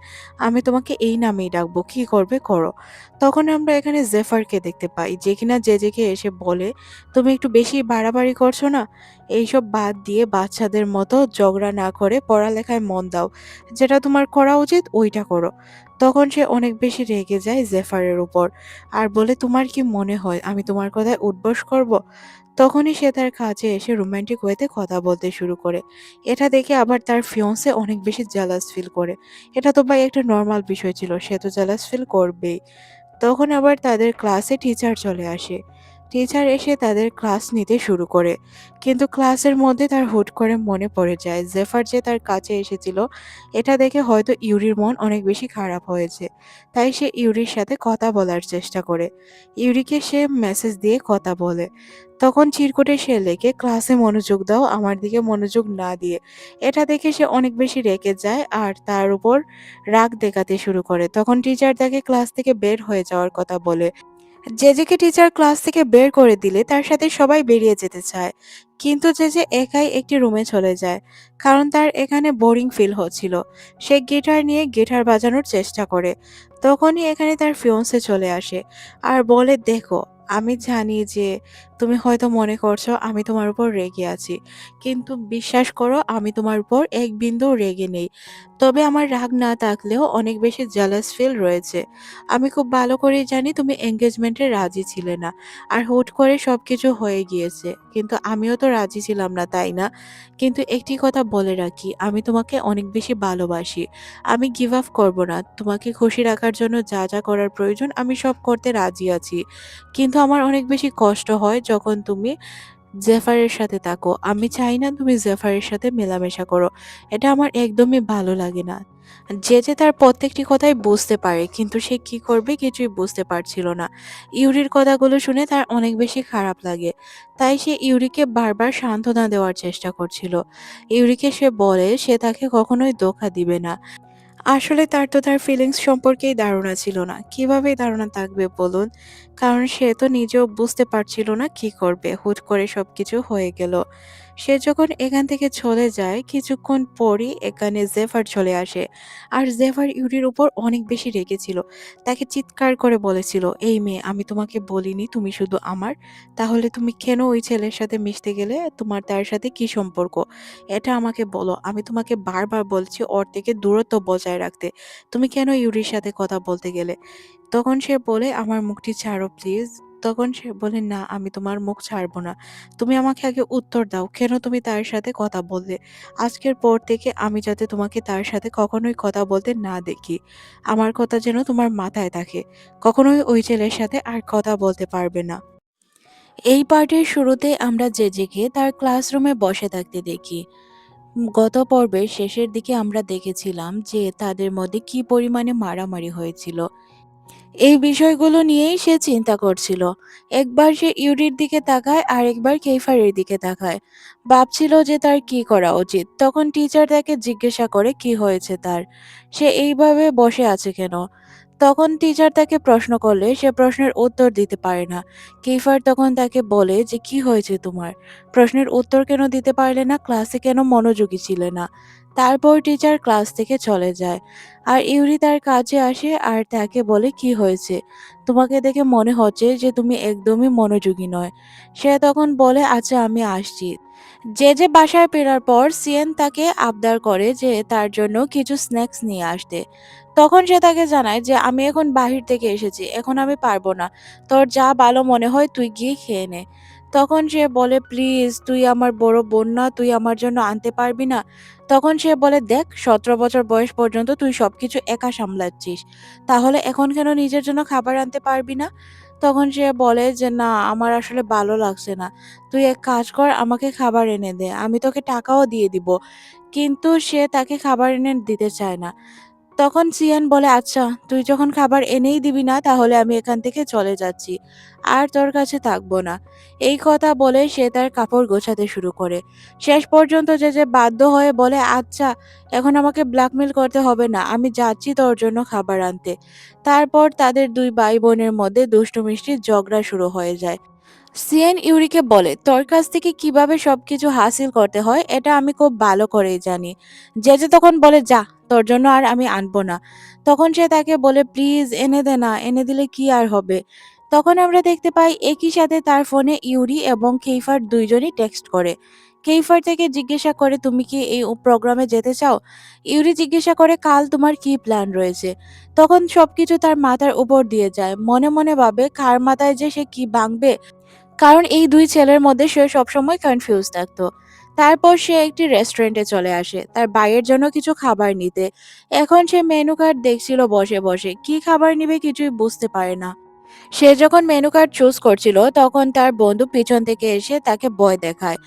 আমি তোমাকে এই নামেই ডাকবো, কি করবে করো। তখন আমরা এখানে জেফারকে দেখতে পাই, যে কিনা জেজেকে এসে বলে, তুমি একটু বেশি বাড়াবাড়ি করছো না? এইসব বাদ দিয়ে বাচ্চাদের মতো ঝগড়া না করে পড়ালেখায় মন দাও, যেটা তোমার করা উচিত ওইটা করো। তখন সে অনেক বেশি রেগে যায় জেফারের উপর আর বলে, তোমার কি মনে হয় আমি তোমার কথায় উঠবোস করব? তখনই সে তার কাছে এসে রোমান্টিক ওয়েতে কথা বলতে শুরু করে। এটা দেখে আবার তার ফিয়ন্সে অনেক বেশি জেলাস ফিল করে। এটা তো ভাই একটা নর্মাল বিষয় ছিল, সে তো জেলাস ফিল করবেই। তখন আবার তাদের ক্লাসে টিচার চলে আসে। টিচার এসে তাদের ক্লাস নিতে শুরু করে, কিন্তু ক্লাসের মধ্যে তার হুট করে মনে পড়ে যায় জেফার যে তার কাছে এসেছিল। এটা দেখে হয়তো ইউরির মন অনেক বেশি খারাপ হয়েছে, তাই সে ইউরির সাথে কথা বলার চেষ্টা করে। ইউরিকে সে মেসেজ দিয়ে কথা বলে, তখন চিরকুটে সে লেখে, ক্লাসে মনোযোগ দাও, আমার দিকে মনোযোগ না দিয়ে। এটা দেখে সে অনেক বেশি রেগে যায় আর তার উপর রাগ দেখাতে শুরু করে। তখন টিচার তাকে ক্লাস থেকে বের হয়ে যাওয়ার কথা বলে। জেজেকে টিচার ক্লাস থেকে বের করে দিলে তার সাথে সবাই বেরিয়ে যেতে চায়, কিন্তু জেজে একাই একটি রুমে চলে যায়, কারণ তার এখানে বোরিং ফিল হচ্ছিল। সে গিটার নিয়ে গিটার বাজানোর চেষ্টা করে। তখনই এখানে তার ফিয়ন্সে চলে আসে আর বলে, দেখো, আমি জানি যে তুমি হয়তো মনে করছো আমি তোমার উপর রেগে আছি, কিন্তু বিশ্বাস করো আমি তোমার উপর এক বিন্দু রেগে নেই। তবে আমার রাগ না থাকলেও অনেক বেশি জেলাস ফিল রয়েছে। আমি খুব ভালো করেই জানি তুমি এঙ্গেজমেন্টে রাজি ছিলে না, আর হুট করে সবকিছু হয়ে গিয়েছে, কিন্তু আমিও তো রাজি ছিলাম না, তাই না? কিন্তু একটি কথা বলে রাখি, আমি তোমাকে অনেক বেশি ভালোবাসি। আমি গিভ আপ করব না। তোমাকে খুশি রাখার জন্য যা যা করার প্রয়োজন আমি সব করতে রাজি আছি, কিন্তু আমার অনেক বেশি কষ্ট হয় যখন তুমি জেফারের সাথে থাকো। আমি চাই না তুমি জেফারের সাথে মেলামেশা করো, এটা আমার একদমই ভালো লাগে না। যে তার প্রত্যেকটি কথাই বুঝতে পারে, কিন্তু সে কি করবে কিছুই বুঝতে পারছিল না। ইউরির কথাগুলো শুনে তার অনেক বেশি খারাপ লাগে, তাই সে ইউরিকে বারবার সান্ত্বনা দেওয়ার চেষ্টা করছিল। ইউরিকে সে বলে সে তাকে কখনোই ধোঁকা দিবে না। আসলে তার তো তার ফিলিংস সম্পর্কেই ধারণা ছিল না। কিভাবে ধারণা থাকবে বলুন? কারণ সে তো নিজেও বুঝতে পারছিল না কি করবে। হুট করে সবকিছু হয়ে গেল। সে যখন এখান থেকে চলে যায়, কিছুক্ষণ পরই এখানে জেফার চলে আসে। আর জেফার ইউরির উপর অনেক বেশি রেগেছিল। তাকে চিৎকার করে বলেছিল, এই মেয়ে, আমি তোমাকে বলিনি তুমি শুধু আমার? তাহলে তুমি কেন ওই ছেলের সাথে মিশতে গেলে? তোমার তার সাথে কি সম্পর্ক? এটা আমাকে বলো। আমি তোমাকে বারবার বলছি ওর থেকে দূরত্ব বজায় রাখতে। তুমি কেন ইউরির সাথে কথা বলতে গেলে? তখন সে বলে, আমার মুখটি ছাড়ো প্লিজ। তখন সে বলে, না, আমি তোমার মুখ ছাড়বো না। তুমি আমাকে আগে উত্তর দাও, কেন তুমি তার সাথে কথা বললে? আজকের পর থেকে আমি যাতে তোমাকে তার সাথে কখনোই কথা বলতে না দেখি। আমার কথা যেন তোমার মাথায় থাকে। কখনোই ওই ছেলের সাথে আর কথা বলতে পারবে না। এই পার্টের শুরুতে আমরা জেজেকে তার ক্লাসরুমে বসে থাকতে দেখি। গত পর্বের শেষের দিকে আমরা দেখেছিলাম যে তাদের মধ্যে কি পরিমাণে মারামারি হয়েছিল। এই বিষয়গুলো নিয়েই সে চিন্তা করছিল। একবার সে ইউরির দিকে তাকায় আর একবার কেইফারের দিকে তাকায়। ভাবছিল যে তার কি করা উচিত। তখন টিচার তাকে জিজ্ঞাসা করে কি হয়েছে তার। সে এইভাবে বসে আছে কেন? তখন টিচার তাকে প্রশ্ন করলে সে প্রশ্নের উত্তর দিতে পারে না। কেইফার তখন তাকে বলে যে কি হয়েছে তোমার? প্রশ্নের উত্তর কেন দিতে পারলে না? ক্লাসে কেন মনোযোগী ছিলে না? তারপর টিচার ক্লাস থেকে চলে যায়। আর ইউরি তার কাছে আসে আর তাকে বলে, কি হয়েছে? তোমাকে দেখে মনে হচ্ছে যে তুমি একদমই মনোযোগী নয়। সে তখন বলে, আচ্ছা আমি আসছি। যে বাসায় ফেরার পর সিয়েন তাকে আবদার করে যে তার জন্য কিছু স্ন্যাক্স নিয়ে আসতে। তখন সে তাকে জানায় যে আমি এখন বাহির থেকে এসেছি, এখন আমি পারবো না। তোর যা ভালো মনে হয় তুই গিয়ে খেয়ে নে। তখন সে বলে, প্লিজ, তুই আমার বড় বোন না? তুই আমার জন্য আনতে পারবি না? তখন সে বলে, দেখ, 17 বছর বয়স পর্যন্ত তুই সবকিছু একা সামলাচ্ছিস, তাহলে এখন কেন নিজের জন্য খাবার আনতে পারবি না? তখন সে বলে যে, না, আমার আসলে ভালো লাগছে না। তুই এক কাজ কর, আমাকে খাবার এনে দে, আমি তোকে টাকাও দিয়ে দিব। কিন্তু সে তাকে খাবার এনে দিতে চায় না। তখন সিয়ান বলে, আচ্ছা তুই যখন খাবার এনেই দিবি না তাহলে আমি এখান থেকে চলে যাচ্ছি, আর তোর কাছে থাকবো না। এই কথা বলে সে তার কাপড় গোছাতে শুরু করে। শেষ পর্যন্ত যে বাধ্য হয়ে বলে, আচ্ছা এখন আমাকে ব্ল্যাকমেল করতে হবে না, আমি যাচ্ছি তোর জন্য খাবার আনতে। তারপর তাদের দুই ভাই বোনের মধ্যে দুষ্টু মিষ্টির ঝগড়া শুরু হয়ে যায়। সিয়েন ইউরিকে বলে, তোর কাছ থেকে কিভাবে সবকিছু হাসিল করতে হয় এটা আমি খুব ভালো করেই জানি। যে তখন বলে, যা, তোর জন্য আর আমি আনবো না। তখন সে তাকে বলে, প্লিজ এনে দে না, এনে দিলে কি আর হবে। তখন আমরা দেখতে পাই একই সাথে তার ফোনে ইউরি এবং কেইফার দুইজনই টেক্সট করে। কেইফার থেকে জিজ্ঞাসা করে, তুমি কি এই প্রোগ্রামে যেতে চাও? ইউরি জিজ্ঞাসা করে, কাল তোমার কি প্ল্যান রয়েছে? তখন সবকিছু তার মাথার উপর দিয়ে যায়, মনে মনে ভাবে কার মাথায় যে সে কি ভাঙবে, কারণ এই দুই ছেলের মধ্যে সে সবসময় কনফিউজ থাকতো। তারপর সে একটি রেস্টুরেন্টে চলে আসে তার ভাইয়ের জন্য কিছু খাবার নিতে। এখন সে মেনু কার্ড দেখছিল বসে বসে, কি খাবার নিবে কিছুই বুঝতে পারে না। সে যখন মেনু কার্ড চুজ করছিল তখন তার বন্ধু পিছন থেকে এসে তাকে ভয় দেখায়।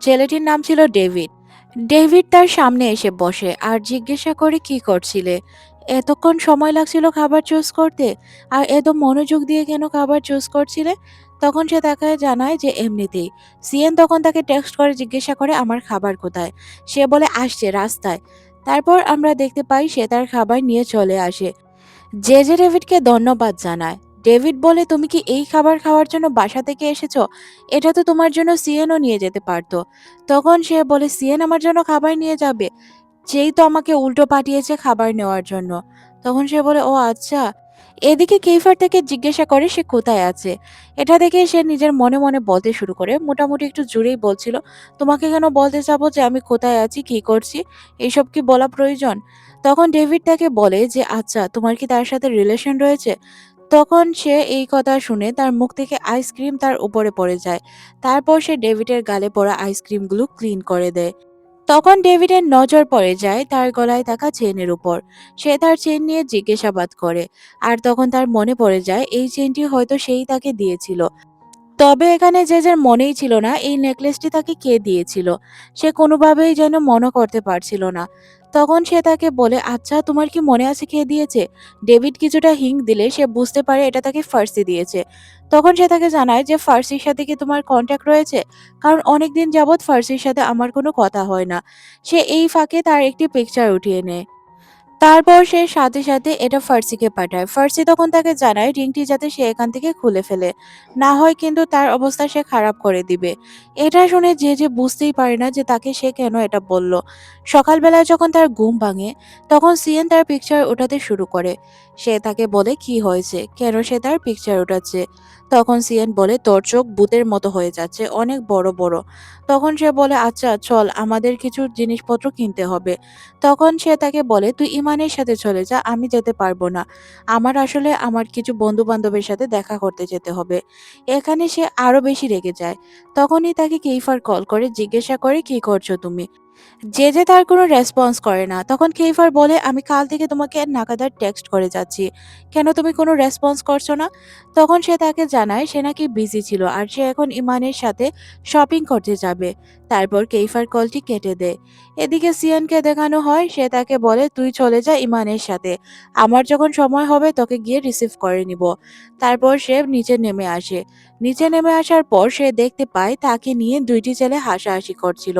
ছেলেটির নাম ছিল ডেভিড। ডেভিড তার সামনে এসে বসে আর জিজ্ঞাসা করে, কি করছিলে? এতক্ষণ সময় লাগছিল খাবার চুজ করতে, আর এত মনোযোগ দিয়ে কেন খাবার চুজ করছিলে? তখন সে তাকে জানায় যে এমনিতেই। সিএন তখন তাকে টেক্সট করে জিজ্ঞাসা করে, আমার খাবার কোথায়? সে বলে, আসছে রাস্তায়। তারপর আমরা দেখতে পাই সে তার খাবার নিয়ে চলে আসে। যে ডেভিডকে ধন্যবাদ জানায়। ডেভিড বলে, তুমি কি এই খাবার খাওয়ার জন্য বাসা থেকে এসেছো? এটা তো তোমার জন্য সিএনও নিয়ে যেতে পারতো। তখন সে বলে, সিএন আমার জন্য খাবার নিয়ে যাবে? যেই তো আমাকে উল্টো পাঠিয়েছে খাবার নেওয়ার জন্য। তখন সে বলে, ও আচ্ছা। এদিকে কেইফার থেকে জিজ্ঞাসা করে সে কোথায় আছে। এটা দেখে সে নিজের মনে মনে বলতে শুরু করে, মোটামুটি একটু জোরেই বলছিল, তোমাকে কেন বলতে যাবো যে আমি কোথায় আছি, কি করছি? এইসব কি বলা প্রয়োজন? তখন ডেভিড তাকে বলে যে, আচ্ছা তোমার কি তার সাথে রিলেশন রয়েছে? তখন সে এই কথা শুনে তার মুখ থেকে আইসক্রিম তার উপরে পড়ে যায়। তারপর সে ডেভিডের গালে পড়া আইসক্রিমগুলো ক্লিন করে দেয়। তখন ডেভিডের নজর পড়ে যায় তার গলায় থাকা চেইনের উপর। সে তার চেইন নিয়ে জিজ্ঞাসাবাদ করে, আর তখন তার মনে পড়ে যায় এই চেইনটি হয়তো সেই তাকে দিয়েছিল। তবে এখানে যে যার মনেই ছিল না এই নেকলেসটি তাকে কে দিয়েছিল। সে কোনোভাবেই যেন মনে করতে পারছিল না। তখন সে তাকে বলে, আচ্ছা তোমার কি মনে আছে কে দিয়েছে? ডেভিড কিছুটা হিং দিলে সে বুঝতে পারে এটা তাকে ফার্সি দিয়েছে। তখন সে তাকে জানায় যে, ফার্সির সাথে কি তোমার কন্ট্যাক্ট রয়েছে? কারণ অনেকদিন যাবৎ ফার্সির সাথে আমার কোনো কথা হয় না। সে এই ফাঁকে তার একটি পিকচার উঠিয়ে নেয়। তারপর সে সাথে সাথে এটা ফার্সিকে পাঠায়। ফার্সি তখন তাকে জানায় রিংটি যাতে সে এখান থেকে খুলে ফেলে, না হয় কিন্তু তার অবস্থা সে খারাপ করে দিবে। এটা শুনে যে বুঝতেই পারে না যে তাকে সে কেন এটা বলল। সকালবেলায় যখন তার ঘুম ভাঙে তখন সিএন তার পিকচার ওঠাতে শুরু করে। সে তাকে বলে কি হয়েছে, কেন সে তার পিকচার ওঠাচ্ছে। তখন সিএন বলে, তোর চোখ ভূতের মতো হয়ে যাচ্ছে, অনেক বড় বড়। তখন সে বলে, আচ্ছা চল আমাদের কিছু জিনিসপত্র কিনতে হবে। তখন সে তাকে বলে, তুই ইমানের সাথে চলে যা, আমি যেতে পারবো না। আমার আসলে আমার কিছু বন্ধু বান্ধবের সাথে দেখা করতে যেতে হবে। এখানে সে আরো বেশি রেগে যায়। তখনই তাকে কেইফার কল করে জিজ্ঞাসা করে, কি করছো তুমি? যে তার কোনো রেসপন্স করে না। তখন কেইফার বলে, আমি কাল থেকে তোমাকে নাকাদার টেক্সট করে যাচ্ছি, কেন তুমি কোনো রেসপন্স করছো না? তখন সে তাকে জানায় সে নাকি বিজি ছিল আর সে এখন ইমানের সাথে শপিং করতে যাবে। তারপর কেইফার কলটি কেটে দেয়। এদিকে সিয়ানকে দেখানো হয়, সে তাকে বলে, তুই চলে যা ইমানের সাথে, আমার যখন সময় হবে তোকে গিয়ে রিসিভ করে নিব। তারপর সে নিচে নেমে আসে। নিচে নেমে আসার পর সে দেখতে পায় তাকে নিয়ে দুইটি ছেলে হাসাহাসি করছিল।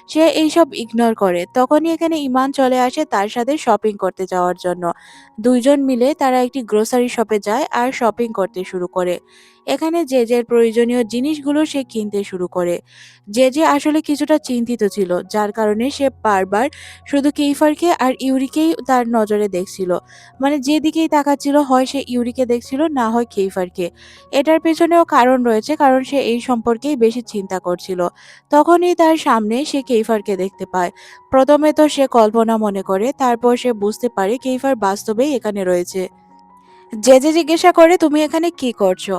সে এইসব ইগনোর করে। তখনই এখানে ইমান চলে আসে তার সাথে শপিং করতে যাওয়ার জন্য। দুইজন মিলে তারা একটি গ্রোসারি শপে যায় আর শপিং করতে শুরু করে। এখানে যে প্রয়োজনীয় জিনিসগুলো সে কিনতে শুরু করে। যে আসলে কিছুটা চিন্তিত ছিল, যার কারণে সে বারবার শুধু কেইফারকে আর ইউরিকেই তার নজরে দেখছিল। মানে যেদিকেই তাকাচ্ছিল হয় সে ইউরিকে দেখছিল, না হয় কেইফারকে। এটার পেছনেও কারণ রয়েছে, কারণ সে এই সম্পর্কেই বেশি চিন্তা করছিল। তখনই তার সামনে সে কেইফারকে দেখতে পায়। প্রথমে তো সে কল্পনা মনে করে, তারপর সে বুঝতে পারে কেইফার বাস্তবেই এখানে রয়েছে। যে জিজ্ঞাসা করে, তুমি এখানে কি করছো?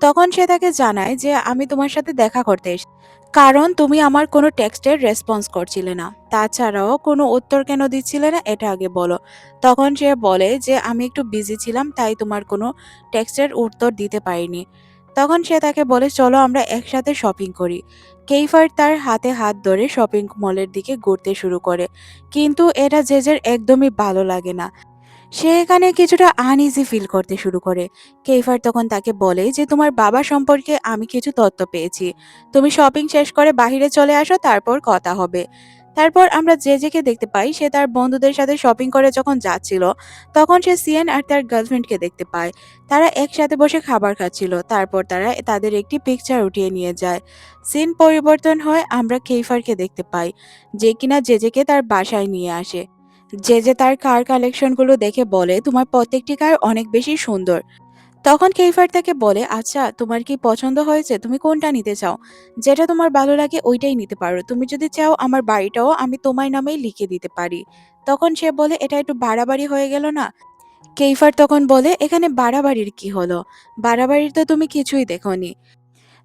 তখন সে তাকে জানায় যে, আমি তোমার সাথে দেখা করতে এসেছি, কারণ তুমি আমার কোনো টেক্সটের রেসপন্স করছিলে না। তাছাড়াও কোনো উত্তর কেন দিচ্ছিলে না এটা আগে বলো। তখন সে বলে যে, আমি একটু বিজি ছিলাম তাই তোমার কোনো টেক্সটের উত্তর দিতে পারিনি। তখন সে তাকে বলে, চলো আমরা একসাথে শপিং করি। কেইফার তার হাতে হাত ধরে শপিং মলের দিকে ঘুরতে শুরু করে, কিন্তু এটা জেজের একদমই ভালো লাগে না। সে এখানে কিছুটা আনইজি ফিল করতে শুরু করে। কেইফার তখন তাকে বলে যে তোমার বাবা সম্পর্কে আমি কিছু তথ্য পেয়েছি, তুমি শপিং শেষ করে বাইরে চলে আসো, তারপর কথা হবে। তারপর আমরা জেজেকে দেখতে পাই, সে তার বন্ধুদের সাথে শপিং করে যখন যাচ্ছিল তখন সে সিয়েন আর তার গার্লফ্রেন্ডকে দেখতে পায়। তারা একসাথে বসে খাবার খাচ্ছিল, তারপর তারা তাদের একটি পিকচার উঠিয়ে নিয়ে যায়। সিন পরিবর্তন হয়, আমরা কেইফারকে দেখতে পাই যে কিনা জেজেকে তার বাসায় নিয়ে আসে। জেজে তার কার কালেকশনগুলো দেখে বলে তোমার প্রত্যেকটি কার অনেক বেশি সুন্দর। তখন কেইফার তাকে বলে আচ্ছা তোমার কি পছন্দ হয়েছে, তুমি কোনটা নিতে চাও? যেটা তোমার ভালো লাগে ওইটাই নিতে পারো, তুমি যদি চাও আমার বাড়িটাও আমি তোমার নামেই লিখে দিতে পারি। তখন সে বলে এটা একটু বাড়াবাড়ি হয়ে গেল না? কেইফার তখন বলে এখানে বাড়াবাড়ির কি হলো, বাড়াবাড়ির তো তুমি কিছুই দেখোনি।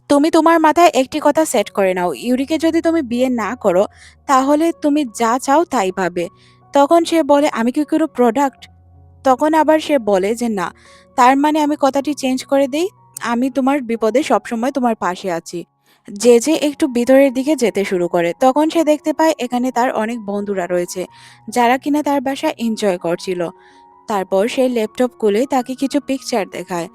তুমি তোমার মাথায় একটি কথা সেট করে নাও, ইউরিকে যদি তুমি বিয়ে না করো তাহলে তুমি যা চাও তাই পাবে। তখন সে বলে আমি কি কোনো প্রোডাক্ট? তখন আবার সে বলে যে না, তার মানে আমি কথাটি চেঞ্জ করে দেই, আমি তোমার বিপদে সবসময় তোমার পাশে আছি। যে যে একটু ভিতরের দিকে যেতে শুরু করে, তখন সে দেখতে পায় এখানে তার অনেক বন্ধুরা রয়েছে যারা কিনা তার বাসা এনজয় করছিল। তারপর সে ল্যাপটপ খুলে তাকে কিছু পিকচার দেখায়।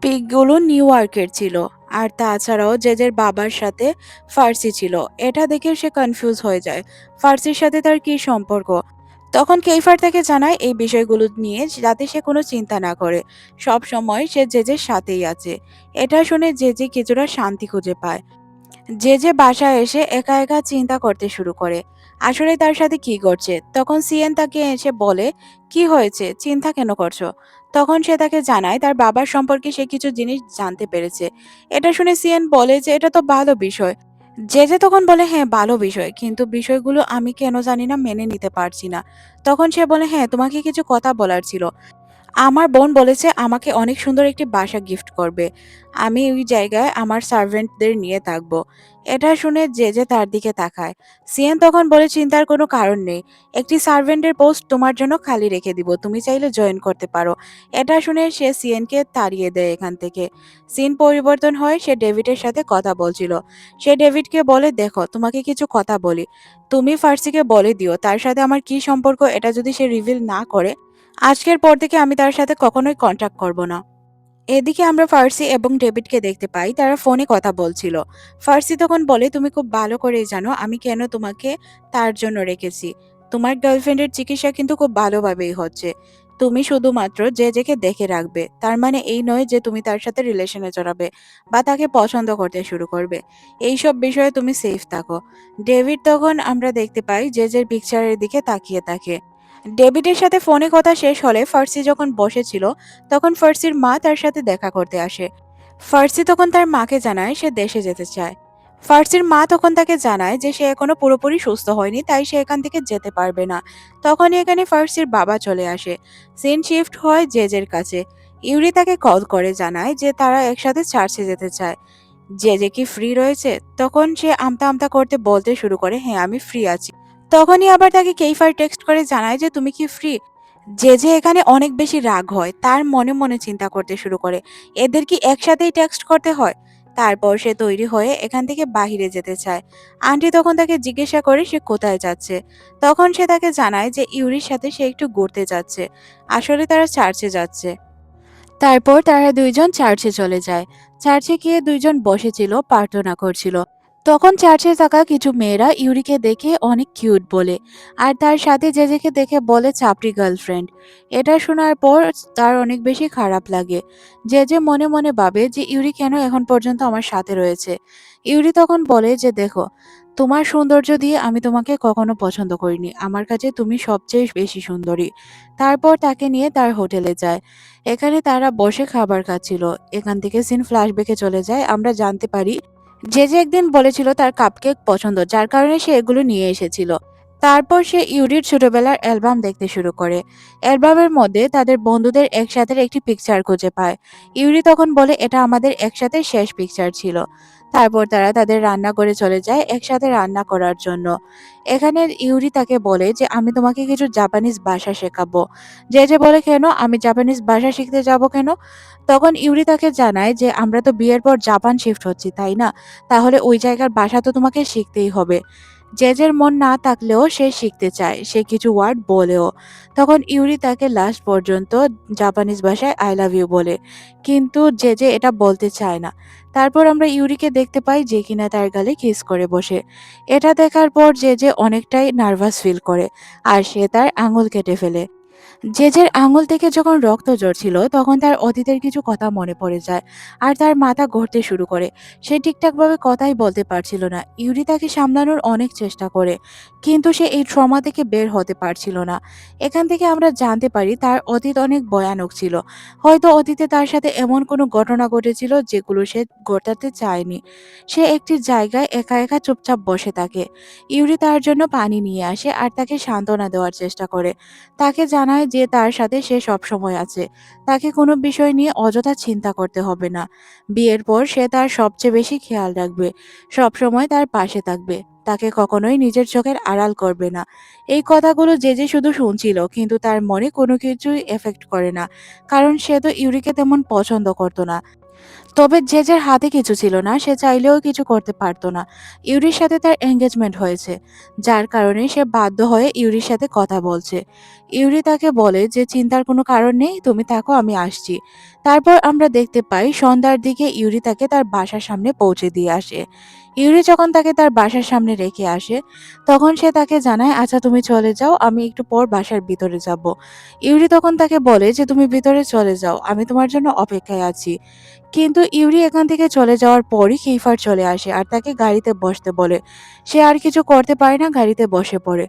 পিকগুলো নিউ ইয়র্কের ছিল, আর তাছাড়াও জেজের বাবার সাথে ফার্সি ছিল। এটা দেখে সে কনফিউজ হয়ে যায়, ফার্সির সাথে তার কি সম্পর্ক। তখন কেইফার তাকে জানায় এই বিষয়গুলো নিয়ে যাতে সে কোনো চিন্তা না করে, সব সময় সে জেজের সাথেই আছে। এটা শুনে জেজে কিছুটা শান্তি খুঁজে পায়। জেজে বাসায় এসে একা একা চিন্তা করতে শুরু করে আসলে তার সাথে কি ঘটছে। তখন সিয়েন তাকে এসে বলে কি হয়েছে, চিন্তা কেন করছো? তখন সে তাকে জানায় তার বাবার সম্পর্কে সে কিছু জিনিস জানতে পেরেছে। এটা শুনে সিয়েন বলে যে এটা তো ভালো বিষয়। জেজে তখন বলে হ্যাঁ ভালো বিষয়, কিন্তু বিষয়গুলো আমি কেন জানি না মেনে নিতে পারছি না। তখন সে বলে হ্যাঁ তোমাকে কিছু কথা বলার ছিল, আমার বোন বলেছে আমাকে অনেক সুন্দর একটি বাসা গিফট করবে, আমি ওই জায়গায় আমার সার্ভেন্টদের নিয়ে থাকবো। এটা শুনে জেজে তার দিকে তাকায়। সিয়েন তখন বলে চিন্তার কোনো কারণ নেই, একটি সার্ভেন্টের পোস্ট তোমার জন্য খালি রেখে দিব, তুমি চাইলে জয়েন করতে পারো। এটা শুনে সে সিয়েনকে তাড়িয়ে দেয় এখান থেকে। সিন পরিবর্তন হয়, সে ডেভিডের সাথে কথা বলছিল। সে ডেভিডকে বলে দেখো তোমাকে কিছু কথা বলি, তুমি ফার্সিকে বলে দিও তার সাথে আমার কি সম্পর্ক, এটা যদি সে রিভিল না করে আজকের পর থেকে আমি তার সাথে কখনোই কন্ট্যাক্ট করব না। এদিকে আমরা ফার্সি এবং ডেভিডকে দেখতে পাই, তারা ফোনে কথা বলছিল। ফার্সি তখন বলে তুমি খুব ভালো করেই জানো আমি কেন তোমাকে তার জন্য রেখেছি, তোমার গার্লফ্রেন্ডের চিকিৎসা কিন্তু খুব ভালোভাবেই হচ্ছে, তুমি শুধুমাত্র যে যেকে দেখে রাখবে, তার মানে এই নয় যে তুমি তার সাথে রিলেশনে জড়াবে বা তাকে পছন্দ করতে শুরু করবে, এইসব বিষয়ে তুমি সেফ থাকো। ডেভিড তখন আমরা দেখতে পাই যে যে পিকচারের দিকে তাকিয়ে থাকে। ডেভিডের সাথে ফোনে কথা শেষ হলে ফার্সি যখন বসেছিল তখন ফার্সির মা তার সাথে দেখা করতে আসে। ফার্সি তখন তার মাকে জানায় সে দেশে যেতে চায়। ফার্সির মা তখন তাকে জানায় যে সে এখনো পুরোপুরি সুস্থ হয়নি, তাই সে এখান থেকে যেতে পারবে না। তখনই এখানে ফার্সির বাবা চলে আসে। সিন শিফট হয় জেজের কাছে। ইউরি তাকে কল করে জানায় যে তারা একসাথে চার্চে যেতে চায়। জেজে কি ফ্রি রয়েছে? তখন সে আমতা আমতা করতে বলতে শুরু করে হ্যাঁ আমি ফ্রি আছি। তখনই আবার তাকে কেইফার টেক্সট করে জানায় যে তুমি কি ফ্রি? জেজে এখানে অনেক বেশি রাগ হয়, তার মনে মনে চিন্তা করতে শুরু করে এদের কি একসাথেই টেক্সট করতে হয়। তারপর সে তৈরি হয়ে এখান থেকে বাহিরে যেতে চায়। আন্টি তখন তাকে জিজ্ঞাসা করে সে কোথায় যাচ্ছে। তখন সে তাকে জানায় যে ইউরির সাথে সে একটু ঘুরতে যাচ্ছে, আসলে তারা চার্চে যাচ্ছে। তারপর তারা দুইজন চার্চে চলে যায়। চার্চে গিয়ে দুইজন বসেছিল, প্রার্থনা করছিল। তখন চার্চে থাকা কিছু মেয়েরা ইউরিকে দেখে অনেক কিউট বলে, আর তার সাথে জেজেকে দেখে বলে চাপড়ি গার্লফ্রেন্ড। এটা শোনার পর তার অনেক বেশি খারাপ লাগে। জেজে মনে মনে ভাবে যে ইউরি কেন এখন পর্যন্ত আমার সাথে রয়েছে। ইউরি তখন বলে যে দেখো, তোমার সৌন্দর্য দিয়ে আমি তোমাকে কখনো পছন্দ করিনি, আমার কাছে তুমি সবচেয়ে বেশি সুন্দরী। তারপর তাকে নিয়ে তার হোটেলে যায়। এখানে তারা বসে খাবার খাচ্ছিল। এখান থেকে সিন ফ্ল্যাশব্যাকে চলে যায়, আমরা জানতে পারি যে যে একদিন বলেছিল তার কাপকেক পছন্দ, যার কারণে সে এগুলো নিয়ে এসেছিল। তারপর সে ইউরির ছোটবেলার অ্যালবাম দেখতে শুরু করে। অ্যালবামের মধ্যে তাদের বন্ধুদের একসাথে একটি পিকচার খুঁজে পায়। ইউরি তখন বলে এটা আমাদের একসাথে শেষ পিকচার ছিল। তারপর তারা তাদের রান্না করে চলে যায় একসাথে রান্না করার জন্য। এখানে ইউরি তাকে বলে যে আমি তোমাকে কিছু জাপানিজ ভাষা শেখাবো। যে যে বলে কেন, আমি জাপানিজ ভাষা শিখতে যাব কেন? তখন ইউরি তাকে জানায় যে আমরা তো বিয়ের পর জাপান শিফট হচ্ছি তাই না, তাহলে ওই জায়গার ভাষা তো তোমাকে শিখতেই হবে। জেজের মন না থাকলেও সে শিখতে চায়, সে কিছু ওয়ার্ড বলেও। তখন ইউরি তাকে লাস্ট পর্যন্ত জাপানিজ ভাষায় আই লাভ ইউ বলে, কিন্তু জেজে এটা বলতে চায় না। তারপর আমরা ইউরিকে দেখতে পাই যে কিনা তার গালে কিস করে বসে। এটা দেখার পর জেজে অনেকটাই নার্ভাস ফিল করে আর সে তার আঙুল কেটে ফেলে। জেজের আঙুল থেকে যখন রক্ত ঝরছিল তখন তার অতীতের কিছু কথা মনে পড়ে যায় আর তার মাথা ঘুরতে শুরু করে। সে ঠিকঠাকভাবে কথাই বলতে পারছিল না। ইউরি তাকে সামলানোর অনেক চেষ্টা করে, কিন্তু সে এই ট্রমা থেকে বের হতে পারছিল না। এখান থেকে আমরা জানতে পারি তার অতীত অনেক ভয়ানক ছিল। হয়তো অতীতে তার সাথে এমন কোনো ঘটনা ঘটেছিল যেগুলো সে ঘটাতে চায়নি। সে একটি জায়গায় একা একা চুপচাপ বসে থাকে। ইউরি তার জন্য পানি নিয়ে আসে আর তাকে সান্ত্বনা দেওয়ার চেষ্টা করে। তাকে জানায় যে তার সাথে সে সবসময় আছে। তাকে কোনো বিষয় নিয়ে অযথা চিন্তা করতে হবে না। বিয়ের পর সে তার সবচেয়ে বেশি খেয়াল রাখবে, সবসময় তার পাশে থাকবে, তাকে কখনোই নিজের চোখের আড়াল করবে না। এই কথাগুলো যে শুধু শুনছিল, কিন্তু তার মনে কোনো কিছুই এফেক্ট করে না, কারণ সে তো ইউরিকে তেমন পছন্দ করতো না। তবে জেজের হাতে কিছু ছিল না, সে চাইলেও কিছু করতে পারতো না। ইউরির সাথে তার এঙ্গেজমেন্ট হয়েছে, যার কারণে সে বাধ্য হয়ে ইউরির সাথে কথা বলছে। ইউরি তাকে বলে যে চিন্তার কোনো কারণ নেই, তুমি থাকো, আমি আসছি। তারপর আমরা দেখতে পাই সন্ধ্যার দিকে ইউরি তাকে তার বাসার সামনে পৌঁছে দিয়ে আসে। ইউরি যখন তাকে তার বাসার সামনে রেখে আসে তখন সে তাকে জানায়, আচ্ছা তুমি চলে যাও, আমি একটু পর বাসার ভিতরে যাব। ইউরি তখন তাকে বলে যে তুমি ভিতরে চলে যাও, আমি তোমার জন্য অপেক্ষায় আছি। কিন্তু ইউরি এখান থেকে চলে যাওয়ার পরই কেইফার চলে আসে আর তাকে গাড়িতে বসতে বলে। সে আর কিছু করতে পারে না, গাড়িতে বসে পড়ে।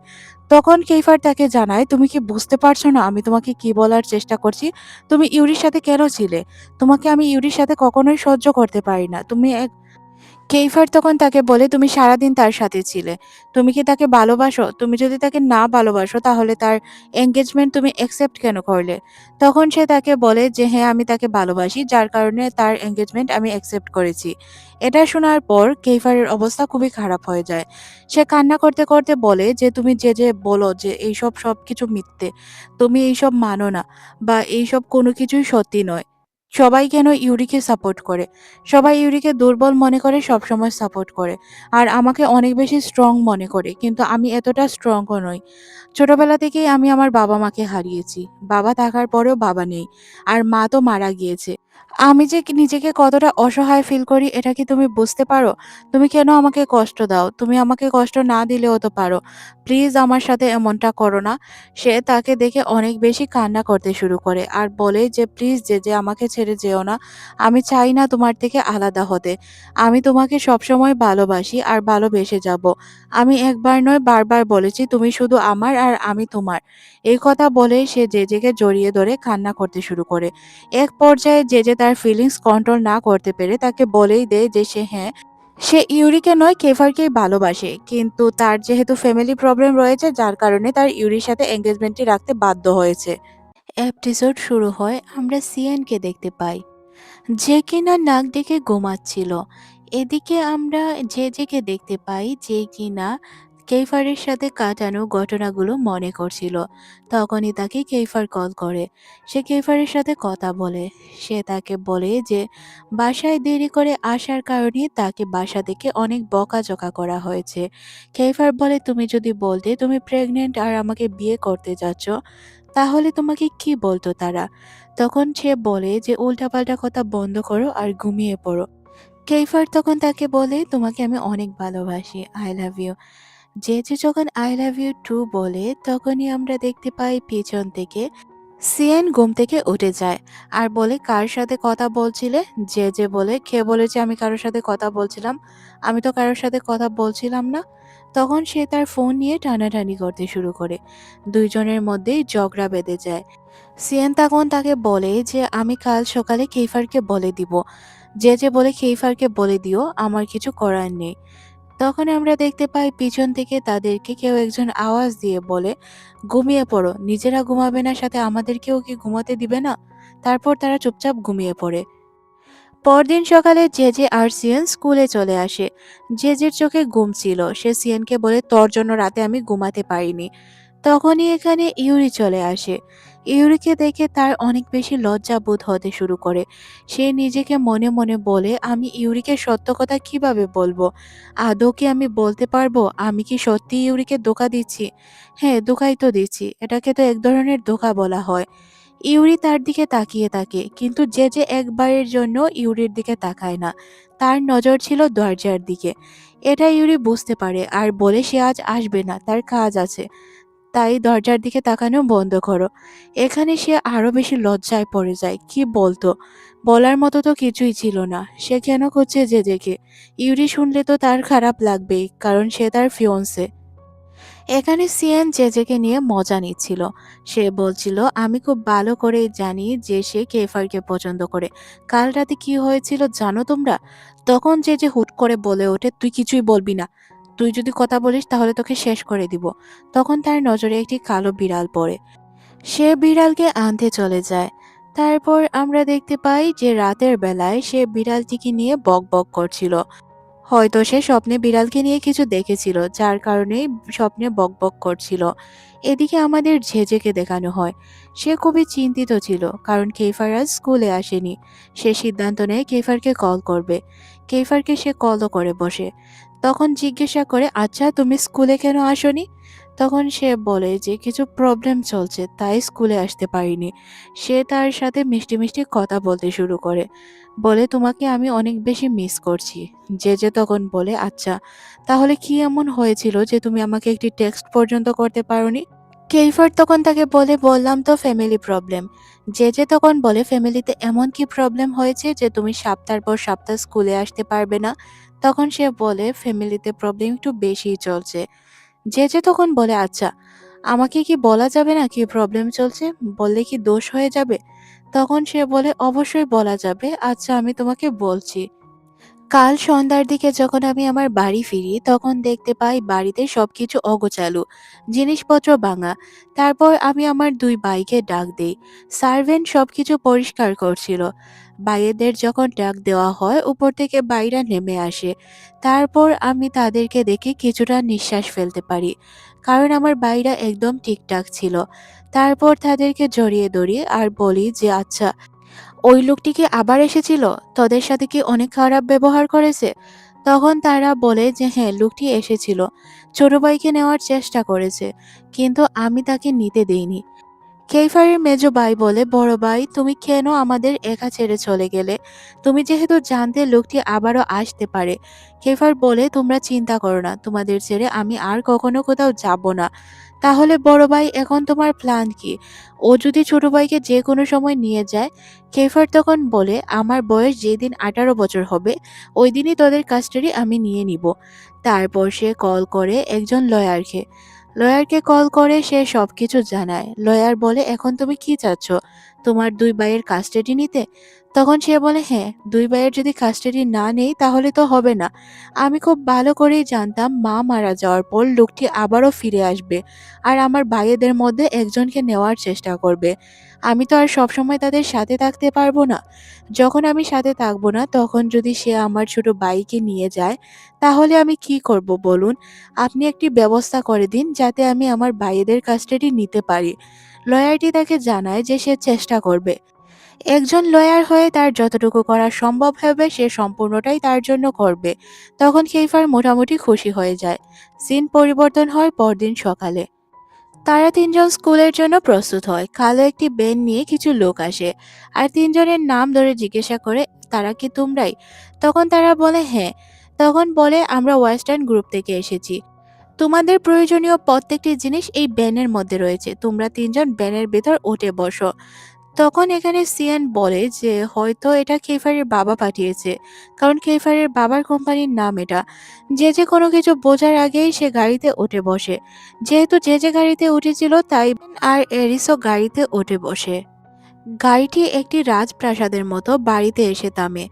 তখন কেইফার তাকে জানায়, তুমি কি বুঝতে পারছো না আমি তোমাকে কি বলার চেষ্টা করছি? তুমি ইউরির সাথে কেন ছিলে? তোমাকে আমি ইউরির সাথে কখনোই সহ্য করতে পারি না। তুমি এক কেইফার তখন তাকে বলে, তুমি সারাদিন তার সাথে ছিলে, তুমি কি তাকে ভালোবাসো? তুমি যদি তাকে না ভালোবাসো তাহলে তার এঙ্গেজমেন্ট তুমি অ্যাকসেপ্ট কেন করলে? তখন সে তাকে বলে যে হ্যাঁ, আমি তাকে ভালোবাসি, যার কারণে তার এঙ্গেজমেন্ট আমি অ্যাকসেপ্ট করেছি। এটা শোনার পর কেইফারের অবস্থা খুবই খারাপ হয়ে যায়। সে কান্না করতে করতে বলে যে তুমি যে বলো যে এইসব সবকিছু মিথ্যে, তুমি এইসব মানো না, বা এইসব কোনো কিছুই সত্যি নয়। সবাই কেন ইউরিকে সাপোর্ট করে? সবাই ইউরিকে দুর্বল মনে করে, সবসময় সাপোর্ট করে। আর আমাকে অনেক বেশি স্ট্রং মনে করে, কিন্তু আমি এতটা স্ট্রংও নই। ছোটবেলা থেকেই আমি আমার বাবা-মাকে হারিয়েছি। বাবা থাকার পরেও বাবা নেই। আর মা তো মারা গিয়েছে। আমি যে নিজেকে কতটা অসহায় ফিল করি এটা কি তুমি বুঝতে পারো? তুমি কেন আমাকে কষ্ট দাও? তুমি আমাকে কষ্ট না দিলেও তো পারো। প্লিজ আমার সাথে এমনটা করো না। সে তাকে দেখে অনেক বেশি কান্না করতে শুরু করে আর বলে যে প্লিজ যে আমাকে ছেড়ে যেও না। আমি চাই না তোমার থেকে আলাদা হতে। আমি তোমাকে সবসময় ভালোবাসি আর ভালোবেসে যাব। আমি একবার নয় বারবার বলেছি তুমি শুধু আমার আর আমি তোমার। এই কথা বলে সে জেজেকে জড়িয়ে ধরে কান্না করতে শুরু করে। এক পর্যায়ে জেজে তার ফিলিংস কন্ট্রোল না করতে পেরে তাকে বলেই দেয় যে সে ইউরিকে নয় কেফারকেই ভালোবাসে, কিন্তু তার যেহেতু ফ্যামিলি প্রবলেম রয়েছে যার কারণে তার ইউরির সাথে এঙ্গেজমেন্টটি রাখতে বাধ্য হয়েছে। এপিসোড শুরু হয়, আমরা সিএনকে দেখতে পাই যে কিনা নাক ডেকে ঘুমাচ্ছিল। এদিকে আমরা জেজেকে দেখতে পাই যে কিনা কেইফারের সাথে কাটানো ঘটনাগুলো মনে করছিল। তখনই তাকে কেইফার কল করে। সে কেইফারের সাথে কথা বলে। সে তাকে বলে যে বাসায় দেরি করে আসার কারণে তাকে বাসা থেকে অনেক বকাঝকা করা হয়েছে। কেইফার বলে, তুমি যদি বলতে তুমি প্রেগনেন্ট আর আমাকে বিয়ে করতে যাচ্ছ, তাহলে তোমাকে কি বলতো তারা? তখন সে বলে যে উল্টাপাল্টা কথা বন্ধ করো আর ঘুমিয়ে পড়ো। কেইফার তখন তাকে বলে, তোমাকে আমি অনেক ভালোবাসি, আই লাভ ইউ। যে যখন আই লাভ ইউ টু বলে তখনই আমরা দেখতে পাই পিছন থেকে সিএন ঘুম থেকে উঠে যায় আর বলে, কার সাথে কথা বলছিলে? যে বলে, কে বলেছে আমি কারোর সাথে কথা বলছিলাম? আমি তো কারোর সাথে কথা বলছিলাম না। তখন সে তার ফোন নিয়ে টানাটানি করতে শুরু করে। দুইজনের মধ্যেই ঝগড়া বেঁধে যায়। সিএন তখন তাকে বলে যে আমি কাল সকালে কেইফারকে বলে দিব। যে বলে, কেইফারকে বলে দিও, আমার কিছু করার নেই। তখন আমরা দেখতে পাই পিছন থেকে তাদেরকে কেউ একজন আওয়াজ দিয়ে বলে, ঘুমিয়ে পড়ো, নিজেরা ঘুমাবে না সাথে আমাদেরকেও কি ঘুমাতে দিবে না? তারপর তারা চুপচাপ ঘুমিয়ে পড়ে। পরদিন সকালে জেজে আর সিএন স্কুলে চলে আসে। জেজের চোখে ঘুম ছিল। সে সিএনকে বলে, তোর জন্য রাতে আমি ঘুমাতে পারিনি। তখনই এখানে ইউরি চলে আসে। ইউরিকে দেখে তার অনেক বেশি লজ্জা বোধ হতে শুরু করে। সে নিজেকে মনে মনে বলে, আমি ইউরিকে সত্য কথা কিভাবে বলবো? আদৌ কি আমি বলতে পারবো আমি কি সত্যি ইউরিকে ধোঁকা দিচ্ছি? হ্যাঁ, ধোঁকাই তো দিচ্ছি। এটাকে তো এক ধরনের ধোঁকা বলা হয়। ইউরি তার দিকে তাকিয়ে থাকে, কিন্তু যে একবারের জন্য ইউরির দিকে তাকায় না। তার নজর ছিল দরজার দিকে। এটা ইউরি বুঝতে পারে আর বলে সে আজ আসবে না, তার কাজ আছে। তাই দরজার দিকে তাকানো বন্ধ করো। এখানে সে আরো বেশি লজ্জায় পড়ে যায়। কি বলতো? বলার মতো তো কিছুই ছিল না। সে কেন করছে জেজেকে? ইউরি শুনলে তো তার খারাপ লাগবেই, কারণ সে তার ফিয়ন্সে। এখানে সিয়ান জেজেকে নিয়ে মজা নিচ্ছিল। সে বলছিল, আমি খুব ভালো করেই জানি যে সে কেফারকে পছন্দ করে। কাল রাতে কি হয়েছিল জানো তোমরা? তখন জেজে হুট করে বলে ওঠে, তুই কিছুই বলবি না। তুই যদি কথা বলিস তাহলে তোকে শেষ করে দিব। তখন তার নজরে একটি কালো বিড়াল পড়ে। সে বিড়ালকে আনতে চলে যায়। তারপর আমরা দেখতে পাই যে রাতের বেলায় সে বিড়ালটিকে নিয়ে বক বক করছিল। হয়তো সে স্বপ্নে বিড়ালকে নিয়ে কিছু দেখেছিল, যার কারণে স্বপ্নে বকবক করছিল। এদিকে আমাদের ঝেঝেকে দেখানো হয়। সে খুবই চিন্তিত ছিল, কারণ কেফার আজ স্কুলে আসেনি। সে সিদ্ধান্ত নেয় কেফারকে কল করবে। কেফারকে সে কলও করে বসে। তখন জিজ্ঞাসা করে, আচ্ছা তুমি স্কুলে কেন আসোনি? তখন সে বলে যে কিছু প্রবলেম চলছে, তাই স্কুলে আসতে পারিনি। সে তার সাথে মিষ্টি মিষ্টি কথা বলতে শুরু করে। বলে, তোমাকে আমি অনেক বেশি মিস করছি। জেজে তখন বলে, আচ্ছা তাহলে কি এমন হয়েছিল যে তুমি আমাকে একটি টেক্সট পর্যন্ত করতে পারোনি? কেইফার তখন তাকে বলে, বললাম তো ফ্যামিলি প্রবলেম। জেজে তখন বলে, ফ্যামিলিতে এমন কি প্রবলেম হয়েছে যে তুমি সপ্তাহের পর সপ্তাহ স্কুলে আসতে পারবে না? তখন সে বলে, ফ্যামিলিতে প্রবলেম একটু বেশিই চলছে। জেজে তখন বলে, আচ্ছা আমাকে কি বলা যাবে না কি প্রবলেম চলছে? বললে কি দোষ হয়ে যাবে? তখন সে বলে, অবশ্যই বলা যাবে। আচ্ছা আমি তোমাকে বলছি। কাল সন্ধ্যার দিকে যখন আমি আমার বাড়ি ফিরি, তখন দেখতে পাই বাড়িতে সবকিছু অগোছালো, জিনিসপত্র ভাঙা। তারপর আমি আমার দুই ভাইকে ডাক দেই। সার্ভেন্ট সবকিছু পরিষ্কার করছিল। ভাইয়েদের যখন ডাক দেওয়া হয়, উপর থেকে ভাইরা নেমে আসে। তারপর আমি তাদেরকে দেখে কিছুটা নিঃশ্বাস ফেলতে পারি, কারণ আমার ভাইরা একদম ঠিকঠাক ছিল। তারপর তাদেরকে জড়িয়ে ধরি আর বলি যে, আচ্ছা ওই লোকটি কি আবার এসেছিল? তোদের সাথে কি অনেক খারাপ ব্যবহার করেছে? তখন তারা বলে যে হ্যাঁ, লোকটি এসেছিল। ছোট ভাইকে নেওয়ার চেষ্টা করেছে, কিন্তু আমি তাকে নিতে দেইনি। কেইফারের মেজো ভাই বলে, বড় ভাই তুমি কেন আমাদের একা ছেড়ে চলে গেলে? তুমি যেহেতু জানতে লোকটি আবারও আসতে পারে। কেইফার বলে, তোমরা চিন্তা করো না, তোমাদের ছেড়ে আমি আর কখনো কোথাও যাব না। তাহলে বড় ভাই এখন তোমার প্ল্যান কি? ও যদি ছোট ভাইকে যে কোনো সময় নিয়ে যায়? কেইফার তখন বলে, আমার বয়স যেদিন 18 বছর হবে ওই দিনই তোদের কাস্টাডি আমি নিয়ে নিব। তারপর সে কল করে একজন লয়ারকে। লয়ারকে কল করে সে সবকিছু জানায়। লয়ার বলে, এখন তুমি কি চাচ্ছ? তোমার দুই ভাইয়ের কাস্টাডি নিতে? তখন সে বলে, হ্যাঁ, দুই ভাইয়ের যদি কাস্টাডি না নেই তাহলে তো হবে না। আমি খুব ভালো করেই জানতাম মা মারা যাওয়ার পর লোকটি আবারও ফিরে আসবে আর আমার ভাইয়েদের মধ্যে একজনকে নেওয়ার চেষ্টা করবে। আমি তো আর সবসময় তাদের সাথে থাকতে পারবো না। যখন আমি সাথে থাকবো না তখন যদি সে আমার ছোট ভাইকে নিয়ে যায়, তাহলে আমি কি করব বলুন? আপনি একটি ব্যবস্থা করে দিন যাতে আমি আমার ভাইয়েদের কাস্টাডি নিতে পারি। লয়ারটি তাকে জানায় যে সে চেষ্টা করবে। একজন লয়ার হয়ে তার যতটুকু করা সম্ভব হবে সে সম্পূর্ণটাই তার জন্য করবে। তখন কেইফার মোটামুটি খুশি হয়ে যায়। সিন পরিবর্তন হয় পরদিন সকালে। তারা তিনজন স্কুলের জন্য প্রস্তুত হয়। কালো একটি ব্যান নিয়ে কিছু লোক আসে আর তিনজনের নাম ধরে জিজ্ঞাসা করে, তারা কি তোমরাই? তখন তারা বলে হ্যাঁ। তখন বলে, আমরা ওয়েস্টার্ন গ্রুপ থেকে এসেছি। তোমাদের প্রয়োজনীয় প্রত্যেকটি জিনিস এই ব্যানের মধ্যে রয়েছে। তোমরা তিনজন ব্যানের ভেতর উঠে বসো। তখন এখানে সিয়ান বলে যে হয়তো এটা কেফারের বাবা পাঠিয়েছে, কারণ কেফারের বাবার কোম্পানির নাম এটা। যে কোনো কিছু বোঝার আগেই সে গাড়িতে উঠে বসে। যেহেতু যে গাড়িতে উঠেছিল তাই আর এরিসও গাড়িতে উঠে বসে। গাড়িটি একটি রাজপ্রাসাদের মতো বাড়িতে এসে থামে।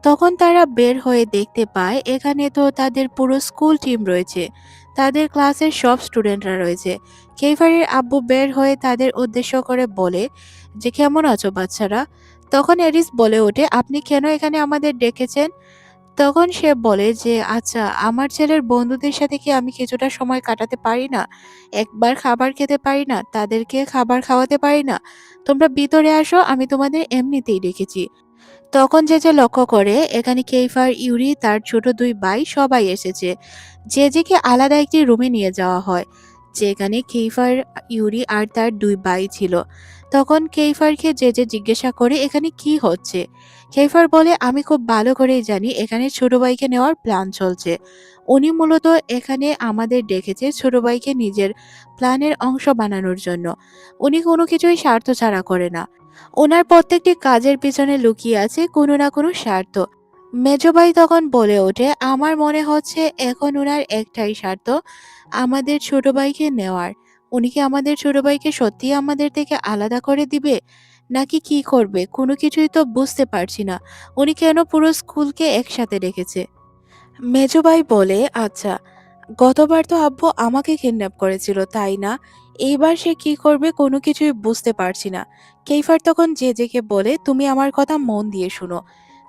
তখন তারা বের হয়ে দেখতে পায় এখানে তো তাদের পুরো স্কুল টিম রয়েছে। তাদের ক্লাসের সব স্টুডেন্টরা রয়েছে। কেইফারের আব্বু বের হয়ে তাদের উদ্দেশ্য করে বলে যে, কেমন আছো বাচ্চারা? তখন এরিস বলে ওঠে, আপনি কেন এখানে আমাদের ডেকেছেন? তখন সে বলে যে আচ্ছা, আমার ছেলের বন্ধুদের সাথে কি আমি কিছুটা সময় কাটাতে পারি না? একবার খাবার খেতে পারি না? তাদেরকে খাবার খাওয়াতে পারি না? তোমরা ভিতরে আসো, আমি তোমাদের এমনিতেই রেখেছি। তখন যে লক্ষ্য করে এখানে কেইফার, ইউরি, তার ছোট ২ ভাই সবাই এসেছে। জেজেকে আলাদা একটি রুমে নিয়ে যাওয়া হয়, যেখানে কেইফার, ইউরি আর তার ২ ভাই ছিল। তখন কেইফারকে জেজে জিজ্ঞাসা করে এখানে কি হচ্ছে? কেইফার বলে আমি খুব ভালো করেই জানি এখানে ছোট ভাইকে নেওয়ার প্ল্যান চলছে। উনি মূলত এখানে আমাদের ডেকেছে ছোট ভাইকে নিজের প্ল্যানের অংশ বানানোর জন্য। উনি কোনো কিছুই স্বার্থ ছাড়া করে না। ওনার প্রত্যেকটি কাজের পিছনে লুকিয়ে আছে কোনো না কোনো স্বার্থ। মেজো ভাই তখন বলে ওঠে আমার মনে হচ্ছে এখন ওনার একটাই স্বার্থ, আমাদের ছোট ভাইকে নেওয়ার। উনি কি আমাদের ছোট ভাইকে সত্যিই আমাদের থেকে আলাদা করে দিবে, নাকি কি করবে? কোনো কিছুই তো বুঝতে পারছি না। উনি কেন পুরো স্কুলকে একসাথে রেখেছে? মেজো ভাই বলে আচ্ছা, গতবার তো আব্বু আমাকে কিডন্যাপ করেছিল, তাই না? এইবার সে কি করবে কোনো কিছুই বুঝতে পারছি না। কেইফার তখন জেজেকে বলে তুমি আমার কথা মন দিয়ে শুনো।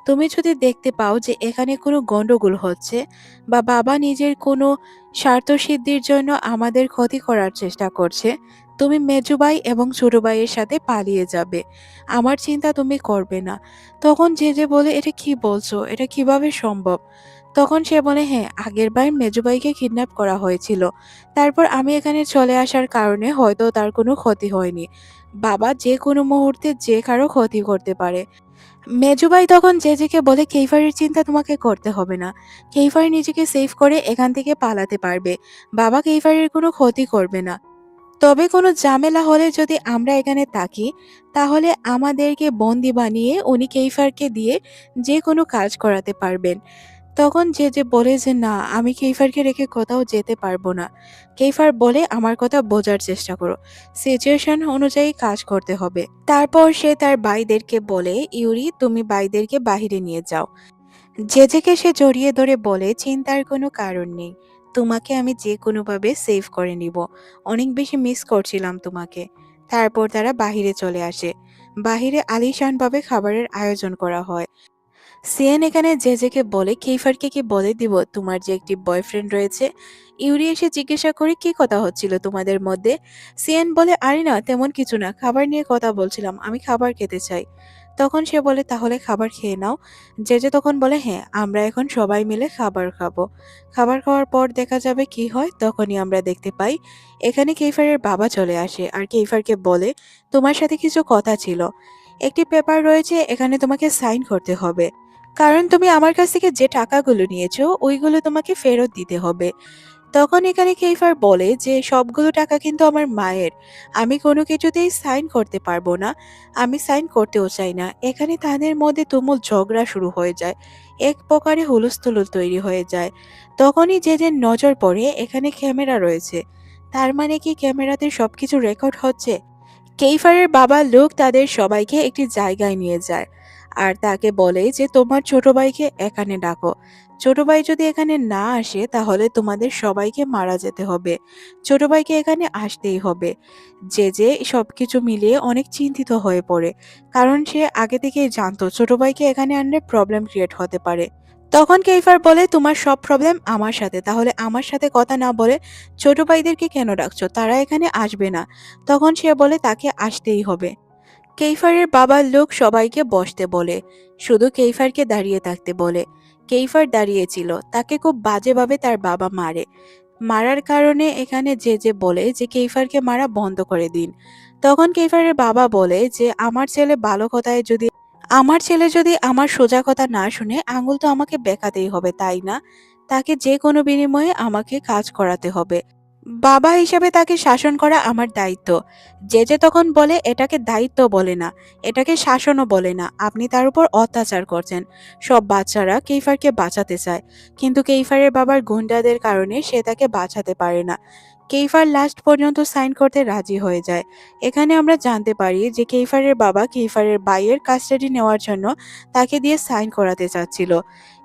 তুমি যদি দেখতে পাও যে এখানে কোনো গন্ডগোল হচ্ছে বা বাবা নিজের কোনো স্বার্থসিদ্ধির জন্য আমাদের ক্ষতি করার চেষ্টা করছে, তুমি মেজো ভাই এবং ছোট ভাইয়ের সাথে পালিয়ে যাবে। আমার চিন্তা তুমি করবে না। তখন জেজে বলে এটা কি বলছো? এটা কিভাবে সম্ভব? তখন সে বলে হ্যাঁ, আগেরবার মেজো ভাইকে কিডন্যাপ করা হয়েছিল। তারপর আমি এখানে চলে আসার কারণে হয়তো তার কোনো ক্ষতি হয়নি। বাবা যে কোনো মুহূর্তে যে কারো ক্ষতি করতে পারে। মেজো ভাই তখন জেজেকে বলে কেইফারের চিন্তা তোমাকে করতে হবে না। কেইফার নিজেকে সেভ করে এখান থেকে পালাতে পারবে। বাবা কেইফারের কোনো ক্ষতি করবে না। তবে কোনো ঝামেলা হলে যদি আমরা এখানে থাকি, তাহলে আমাদেরকে বন্দি বানিয়ে উনি কেইফারকে দিয়ে যে কোনো কাজ করাতে পারবেন। তখন যে বলে যে না, আমি কেইফারকে রেখে কোথাও যেতে পারবো না। কেইফার বলে আমার কথা বোঝার চেষ্টা করো, সিচুয়েশন অনুযায়ী কাজ করতে হবে। তারপর সে তার ভাইদেরকে বলে ইউরি তুমি ভাইদেরকে বাহিরে নিয়ে যাও। জেজেকে সে জড়িয়ে ধরে বলে চিন্তার কোনো কারণ নেই, তোমাকে আমি যে কোনোভাবে সেভ করে নিব। অনেক বেশি মিস করছিলাম তোমাকে। তারপর তারা বাহিরে চলে আসে। বাহিরে আলিশানভাবে খাবারের আয়োজন করা হয়। সিয়েন এখানে জেজেকে বলে কেইফারকে কি বলে দিব তোমার যে একটি বয়ফ্রেন্ড রয়েছে? ইউরি এসে জিজ্ঞাসা করে কি কথা হচ্ছিল তোমাদের মধ্যে? সিয়েন বলে আরে না, তেমন কিছু না, খাবার নিয়ে কথা বলছিলাম, আমি খাবার খেতে চাই। তখন সে বলে তাহলে খাবার খেয়ে নাও। জেজে তখন বলে হ্যাঁ, আমরা এখন সবাই মিলে খাবার খাবো। খাবার খাওয়ার পর দেখা যাবে কি হয়। তখনই আমরা দেখতে পাই এখানে কেইফারের বাবা চলে আসে আর কেইফারকে বলে তোমার সাথে কিছু কথা ছিল। একটি পেপার রয়েছে, এখানে তোমাকে সাইন করতে হবে, কারণ তুমি আমার কাছ থেকে যে টাকাগুলো নিয়েছো ওইগুলো তোমাকে ফেরত দিতে হবে। তখন এখানে কেইফার বলে যে সবগুলো টাকা কিন্তু আমার মায়ের, আমি কোনো কিছুতেই সাইন করতে পারবো না, আমি সাইন করতেও চাই না। এখানে তাদের মধ্যে তুমুল ঝগড়া শুরু হয়ে যায়, এক প্রকারে হুলস্থুল তৈরি হয়ে যায়। তখনই যে নজর পড়ে এখানে ক্যামেরা রয়েছে, তার মানে কি ক্যামেরাতে সবকিছু রেকর্ড হচ্ছে। কেইফারের বাবা লোক তাদের সবাইকে একটি জায়গায় নিয়ে যায় আর তাকে বলে যে তোমার ছোট ভাইকে এখানে ডাকো। ছোট ভাই যদি এখানে না আসে তাহলে তোমাদের সবাইকে মারা যেতে হবে। ছোট ভাইকে এখানে আসতেই হবে। যে সবকিছু মিলিয়ে অনেক চিন্তিত হয়ে পড়ে, কারণ সে আগে থেকেই জানতো ছোট ভাইকে এখানে আনলে প্রবলেম ক্রিয়েট হতে পারে। তখন কেইফার বলে তোমার সব প্রবলেম আমার সাথে, তাহলে আমার সাথে কথা না বলে ছোট ভাইদেরকে কেন ডাকছো? তারা এখানে আসবে না। তখন সে বলে তাকে আসতেই হবে। কেইফারের বাবার লোক সবাইকে বসতে বলে, শুধু কেইফারকে দাঁড়িয়ে থাকতে বলে। কেইফার দাঁড়িয়েছিল, তাকে খুব বাজেভাবে তার বাবা মারে। মারার কারণে এখানে যে বলে যে কেইফারকে মারা বন্ধ করে দিন। তখন কেইফারের বাবা বলে যে আমার ছেলে যদি আমার সোজা কথা না শুনে আঙুল তো আমাকে বেঁকাতেই হবে, তাই না? তাকে যে কোনো বিনিময়ে আমাকে কাজ করাতে হবে। বাবা হিসেবে তাকে শাসন করা আমার দায়িত্ব। যে তখন বলে এটাকে দায়িত্ব বলে না, এটাকে শাসনও বলে না, আপনি তার উপর অত্যাচার করছেন। সব বাচ্চারা কেইফারকে বাঁচাতে চায়, কিন্তু কেইফারের বাবার গুন্ডাদের কারণে সে তাকে বাঁচাতে পারে না। কেইফার লাস্ট পর্যন্ত সাইন করতে রাজি হয়ে যায়। এখানে আমরা জানতে পারি যে কেইফারের বাবা কেইফারের ভাইয়ের কাস্টাডি নেওয়ার জন্য তাকে দিয়ে সাইন করাতে চাচ্ছিল।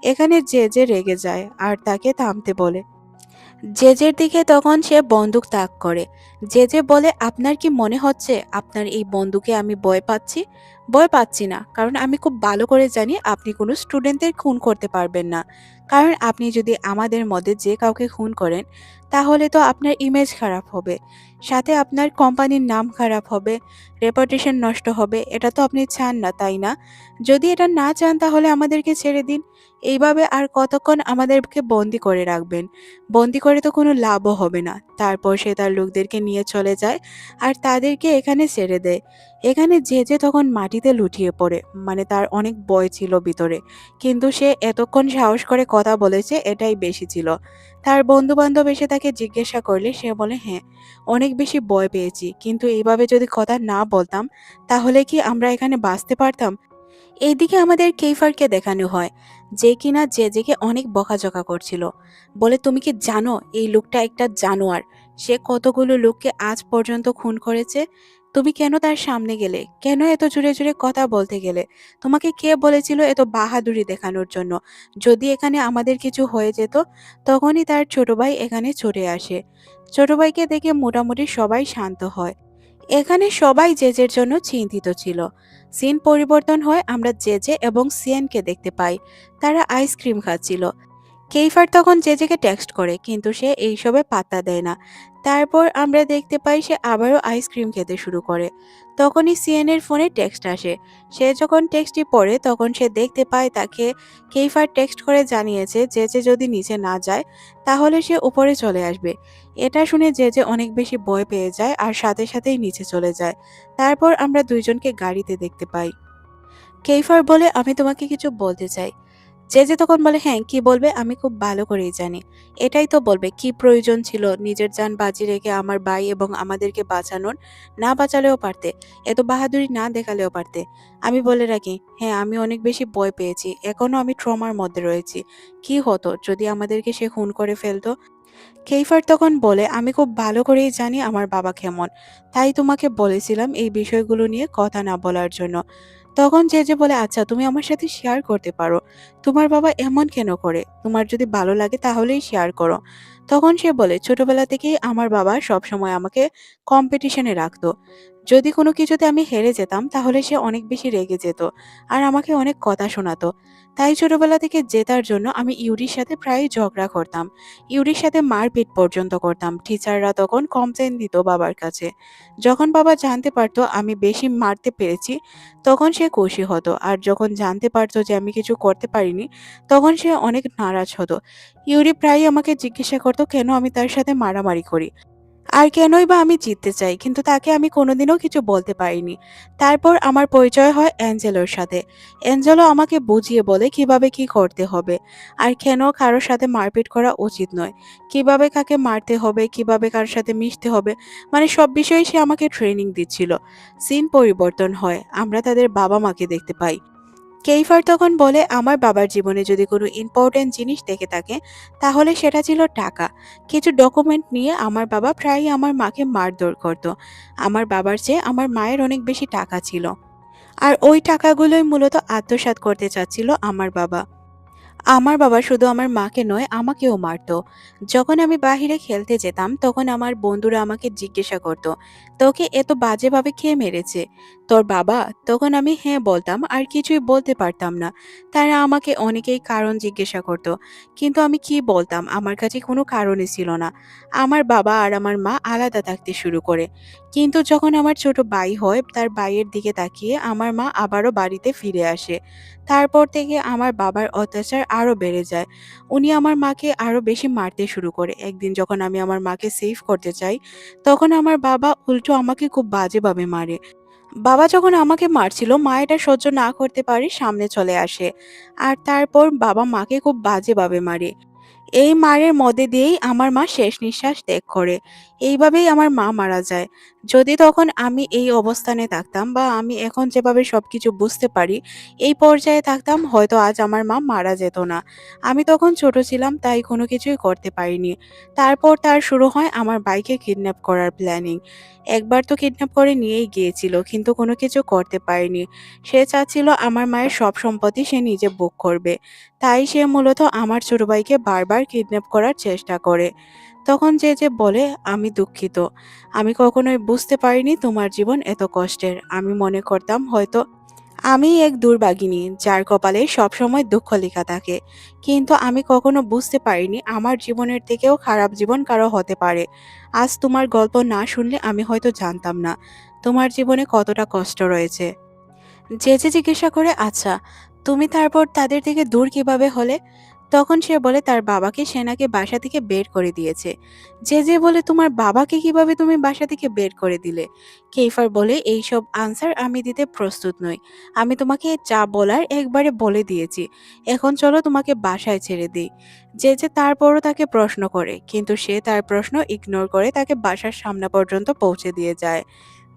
এখানে যে রেগে যায় আর তাকে থামতে বলে। জেজের দিকে তখন সে বন্দুক তাক করে। জেজে বলে আপনার কি মনে হচ্ছে আপনার এই বন্দুকে আমি ভয় পাচ্ছি? ভয় পাচ্ছি না, কারণ আমি খুব ভালো করে জানি আপনি কোনো স্টুডেন্টদের খুন করতে পারবেন না। কারণ আপনি যদি আমাদের মধ্যে যে কাউকে খুন করেন, তাহলে তো আপনার ইমেজ খারাপ হবে, সাথে আপনার কোম্পানির নাম খারাপ হবে, রেপুটেশন নষ্ট হবে। এটা তো আপনি চান না, তাই না? যদি এটা না চান তাহলে আমাদেরকে ছেড়ে দিন। এইভাবে আর কতক্ষণ আমাদেরকে বন্দি করে রাখবেন? বন্দি করে তো কোনো লাভও হবে না। তারপর সে তার লোকদেরকে নিয়ে চলে যায় আর তাদেরকে এখানে ছেড়ে দেয়। এখানে যে তখন মাটিতে লুটিয়ে পড়ে, মানে তার অনেক ভয় ছিল ভিতরে, কিন্তু সে এতক্ষণ সাহস করে কথা বলেছে, এটাই বেশি ছিল। তার বন্ধু বান্ধব এসে তাকে জিজ্ঞাসা করলে সে বলে, হ্যাঁ, অনেক বেশি ভয় পেয়েছি, কিন্তু এইভাবে যদি কথা না বলতাম তাহলে কি আমরা এখানে বাঁচতে পারতাম? এইদিকে আমাদের কেইফারকে দেখানো হয়, যে কিনা জেজেকে অনেক বকাঝকা করছিল। বলে, তুমি কি জানো এই লোকটা একটা জানোয়ার? সে কতগুলো লোককে আজ পর্যন্ত খুন করেছে। তুমি কেন তার সামনে গেলে? কেন এত জোরে জোরে কথা বলতে গেলে? তোমাকে কে বলেছিল এত বাহাদুরি দেখানোর জন্য? যদি এখানে আমাদের কিছু হয়ে যেত, তখনই তার ছোট ভাই এখানে ছুটে আসে। ছোট ভাইকে দেখে মোটামুটি সবাই শান্ত হয়। এখানে সবাই জেজের জন্য চিন্তিত ছিল। সিন পরিবর্তন হয়, আমরা জেজে এবং সিয়েনকে দেখতে পাই। তারা আইসক্রিম খাচ্ছিল। কেইফার তখন জেজেকে টেক্সট করে, কিন্তু সে এইসবে পাত্তা দেয় না। তারপর আমরা দেখতে পাই সে আবারও আইসক্রিম খেতে শুরু করে। তখনই সিএনের ফোনে টেক্সট আসে। সে যখন টেক্সটটি পড়ে তখন সে দেখতে পায় তাকে কেইফার টেক্সট করে জানিয়েছে জেজে যদি নিচে না যায় তাহলে সে উপরে চলে আসবে। এটা শুনে জেজে অনেক বেশি ভয় পেয়ে যায় আর সাথে সাথেই নিচে চলে যায়। তারপর আমরা দুইজনকে গাড়িতে দেখতে পাই। কেইফার বলে, আমি তোমাকে কিছু বলতে চাই। জেজে তখন বলে, হ্যাঁ, কি বলবে? আমি খুব ভালো করেই জানি। এটাই তো বলবে, কি প্রয়োজন ছিল নিজের জান বাজি রেখে আমার ভাই এবং আমাদেরকে বাঁচানোর? না বাঁচালেও পারতে, এত বাহাদুরি না দেখালেও পারতে। আমি বলে রাখি, হ্যাঁ, আমি অনেক বেশি ভয় পেয়েছি, এখনো আমি ট্রমার মধ্যে রয়েছি। কি হতো যদি আমাদেরকে সে খুন করে ফেলতো? কেইফার তখন বলে, আমি খুব ভালো করেই জানি আমার বাবা কেমন, তাই তোমাকে বলেছিলাম এই বিষয়গুলো নিয়ে কথা না বলার জন্য। তখন জেজে বলে, আচ্ছা, তুমি আমার সাথে শেয়ার করতে পারো, তোমার বাবা এমন কেন করে? তোমার যদি ভালো লাগে তাহলেই শেয়ার করো। তখন সে বলে, ছোটবেলা থেকেই আমার বাবা সবসময় আমাকে কম্পিটিশনে রাখতো। যদি কোনো কিছুতে আমি হেরে যেতাম তাহলে সে অনেক বেশি রেগে যেত আর আমাকে অনেক কথা শোনাতো। তাই ছোটবেলা থেকে জেতার জন্য আমি ইউরির সাথে প্রায়ই ঝগড়া করতাম, ইউরির সাথে মারপিট পর্যন্ত করতাম। টিচাররা তখন কমপ্লেন দিত বাবার কাছে। যখন বাবা জানতে পারতো আমি বেশি মারতে পেরেছি তখন সে খুশি হতো, আর যখন জানতে পারতো যে আমি কিছু করতে পারিনি তখন সে অনেক নারাজ হতো। ইউরি প্রায়ই আমাকে জিজ্ঞাসা করতো কেন আমি তার সাথে মারামারি করি আর কেনই বা আমি জিততে চাই, কিন্তু তাকে আমি কোনোদিনও কিছু বলতে পারিনি। তারপর আমার পরিচয় হয় অ্যাঞ্জেলোর সাথে। অ্যাঞ্জেলো আমাকে বুঝিয়ে বলে কিভাবে কি করতে হবে আর কেন কারোর সাথে মারপিট করা উচিত নয়, কিভাবে কাকে মারতে হবে, কিভাবে কারোর সাথে মিশতে হবে, মানে সব বিষয়ে সে আমাকে ট্রেনিং দিচ্ছিল। সিন পরিবর্তন হয়, আমরা তাদের বাবা মাকে দেখতে পাই। কেইফার তখন বলে, আমার বাবার জীবনে যদি কোনো ইম্পর্টেন্ট জিনিস দেখে থাকে তাহলে সেটা ছিল টাকা। কিছু ডকুমেন্ট নিয়ে আমার বাবা প্রায়ই আমার মাকে মারধর করত। আমার বাবার চেয়ে আমার মায়ের অনেক বেশি টাকা ছিল, আর ওই টাকাগুলোই মূলত আত্মসাৎ করতে চাচ্ছিল আমার বাবা। আমার বাবা শুধু আমার মাকে নয় আমাকেও মারতো। যখন আমি বাহিরে খেলতে যেতাম তখন আমার বন্ধুরা আমাকে জিজ্ঞাসা করতো, তোকে এত বাজেভাবে কে মেরেছে? তোর বাবা? তখন আমি হ্যাঁ বলতাম আর কিছুই বলতে পারতাম না। তারা আমাকে অনেকেই কারণ জিজ্ঞাসা করতো, কিন্তু আমি কি বলতাম? আমার কাছে কোনো কারণই ছিল না। আমার বাবা আর আমার মা আলাদা থাকতে শুরু করে। কিন্তু যখন আমার ছোট ভাই হয় তার ভাইয়ের দিকে তাকিয়ে আমার মা আবারও বাড়িতে ফিরে আসে। তারপর থেকে আমার বাবার অত্যাচার আরো বেড়ে যায়। উনি আমার মাকে আরো বেশি মারতে শুরু করে। একদিন যখন আমি আমার মাকে সেভ করতে চাই তখন আমার বাবা উল্টো আমাকে খুব বাজেভাবে মারে। বাবা যখন আমাকে মারছিল মা এটা সহ্য না করতে পারে সামনে চলে আসে আর তারপর বাবা মাকে খুব বাজেভাবে মারে। এই মারের মধ্যে দিয়েই আমার মা শেষ নিঃশ্বাস ত্যাগ করে। এইভাবেই আমার মা মারা যায়। যদি তখন আমি এই অবস্থানে থাকতাম বা আমি এখন যেভাবে সবকিছু বুঝতে পারি এই পর্যায়ে থাকতাম, হয়তো আজ আমার মা মারা যেত না। আমি তখন ছোট ছিলাম তাই কোনো কিছুই করতে পারিনি। তারপর তার শুরু হয় আমার ভাইকে কিডন্যাপ করার প্ল্যানিং। একবার তো কিডন্যাপ করে নিয়েই গিয়েছিল, কিন্তু কোনো কিছু করতে পারেনি। সে চাচ্ছিল আমার মায়ের সব সম্পত্তি সে নিজে ভোগ করবে। তাই সে মূলত আমার ছোট ভাইকে বারবার কিডন্যাপ করার চেষ্টা করে। তখন যে বলে, আমি দুঃখিত, আমি কখনোই বুঝতে পারিনি তোমার জীবন এত কষ্টের। আমি মনে করতাম হয়তো আমি এক দুর্ভাগিনী যার কপালে সবসময় দুঃখ লেখা থাকে, কিন্তু আমি কখনো বুঝতে পারিনি আমার জীবনের থেকেও খারাপ জীবন কারো হতে পারে। আজ তোমার গল্প না শুনলে আমি হয়তো জানতাম না তোমার জীবনে কতটা কষ্ট রয়েছে। জেজে জিজ্ঞাসা করে, আচ্ছা তুমি তারপর তাদের থেকে দূর কিভাবে হলে? তখন সে বলে তার বাবাকে সে নাকি বাসা থেকে বের করে দিয়েছে। জেজে বলে, তোমার বাবাকে কিভাবে তুমি বাসা থেকে বের করে দিলে? কেইফার বলে, এইসব আনসার আমি দিতে প্রস্তুত নই। আমি তোমাকে যা বলার একবারে বলে দিয়েছি। এখন চলো তোমাকে বাসায় ছেড়ে দিই। জেজে তারপরও তাকে প্রশ্ন করে, কিন্তু সে তার প্রশ্ন ইগনোর করে তাকে বাসার সামনে পর্যন্ত পৌঁছে দিয়ে যায়।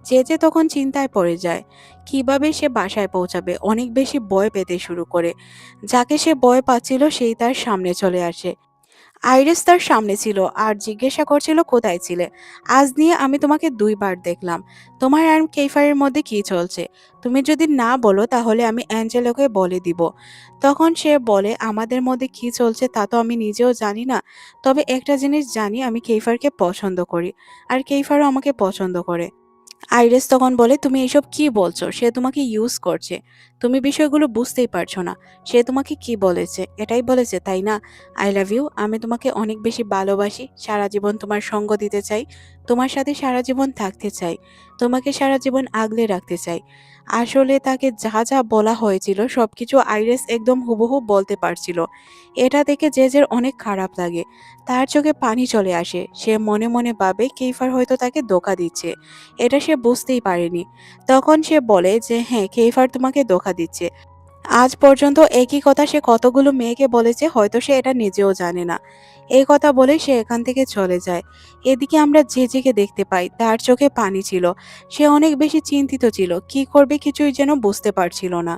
জেজে তখন চিন্তায় পড়ে যায় কিভাবে সে বাসায় পৌঁছাবে। অনেক বেশি ভয় পেতে শুরু করে। যাকে সে ভয় পাচ্ছিল সেই তার সামনে চলে আসে। আইরিস তার সামনে ছিল আর জিজ্ঞাসা করছিল, কোথায় ছিলে? আজ নিয়ে আমি তোমাকে 2 বার দেখলাম। তোমার আর কেইফারের মধ্যে কি চলছে? তুমি যদি না বলো তাহলে আমি অ্যাঞ্জেলোকে বলে দিব। তখন সে বলে, আমাদের মধ্যে কি চলছে তা তো আমি নিজেও জানি না, তবে একটা জিনিস জানি, আমি কেইফারকে পছন্দ করি আর কেইফারও আমাকে পছন্দ করে। আইরিস তখন বলে, তুমি এসব কি বলছো? সে তোমাকে ইউজ করছে। তুমি বিষয়গুলো বুঝতেই পারছো না। সে তোমাকে কি বলেছে? এটাই বলেছে, তাই না? I love you. আমি তোমাকে অনেক বেশি ভালোবাসি। সারা জীবন তোমার সঙ্গ দিতে চাই। তোমার সাথে সারা জীবন থাকতে চাই। তোমাকে সারা জীবন আগলে রাখতে চাই। আসলে তাকে যা যা বলা হয়েছিল সবকিছু আইরিস একদম হুবহু বলতে পারছিল। এটা দেখে জেজের অনেক খারাপ লাগে। তার চোখে পানি চলে আসে। সে মনে মনে ভাবে কেইফার হয়তো তাকে ধোঁকা দিচ্ছে। এটা সে বুঝতেই পারেনি। তখন সে বলে যে হ্যাঁ, কেইফার তোমাকে ধোঁকা দিচ্ছে। আজ পর্যন্ত একই কথা সে কতগুলো মেয়েকে বলেছে, হয়তো সে এটা নিজেও জানে না। এই কথা বলে সে এখান থেকে চলে যায়। এদিকে আমরা জেজেকে দেখতে পাই, তার চোখে পানি ছিল। সে অনেক বেশি চিন্তিত ছিল, কি করবে কিছুই যেন বুঝতে পারছিল না।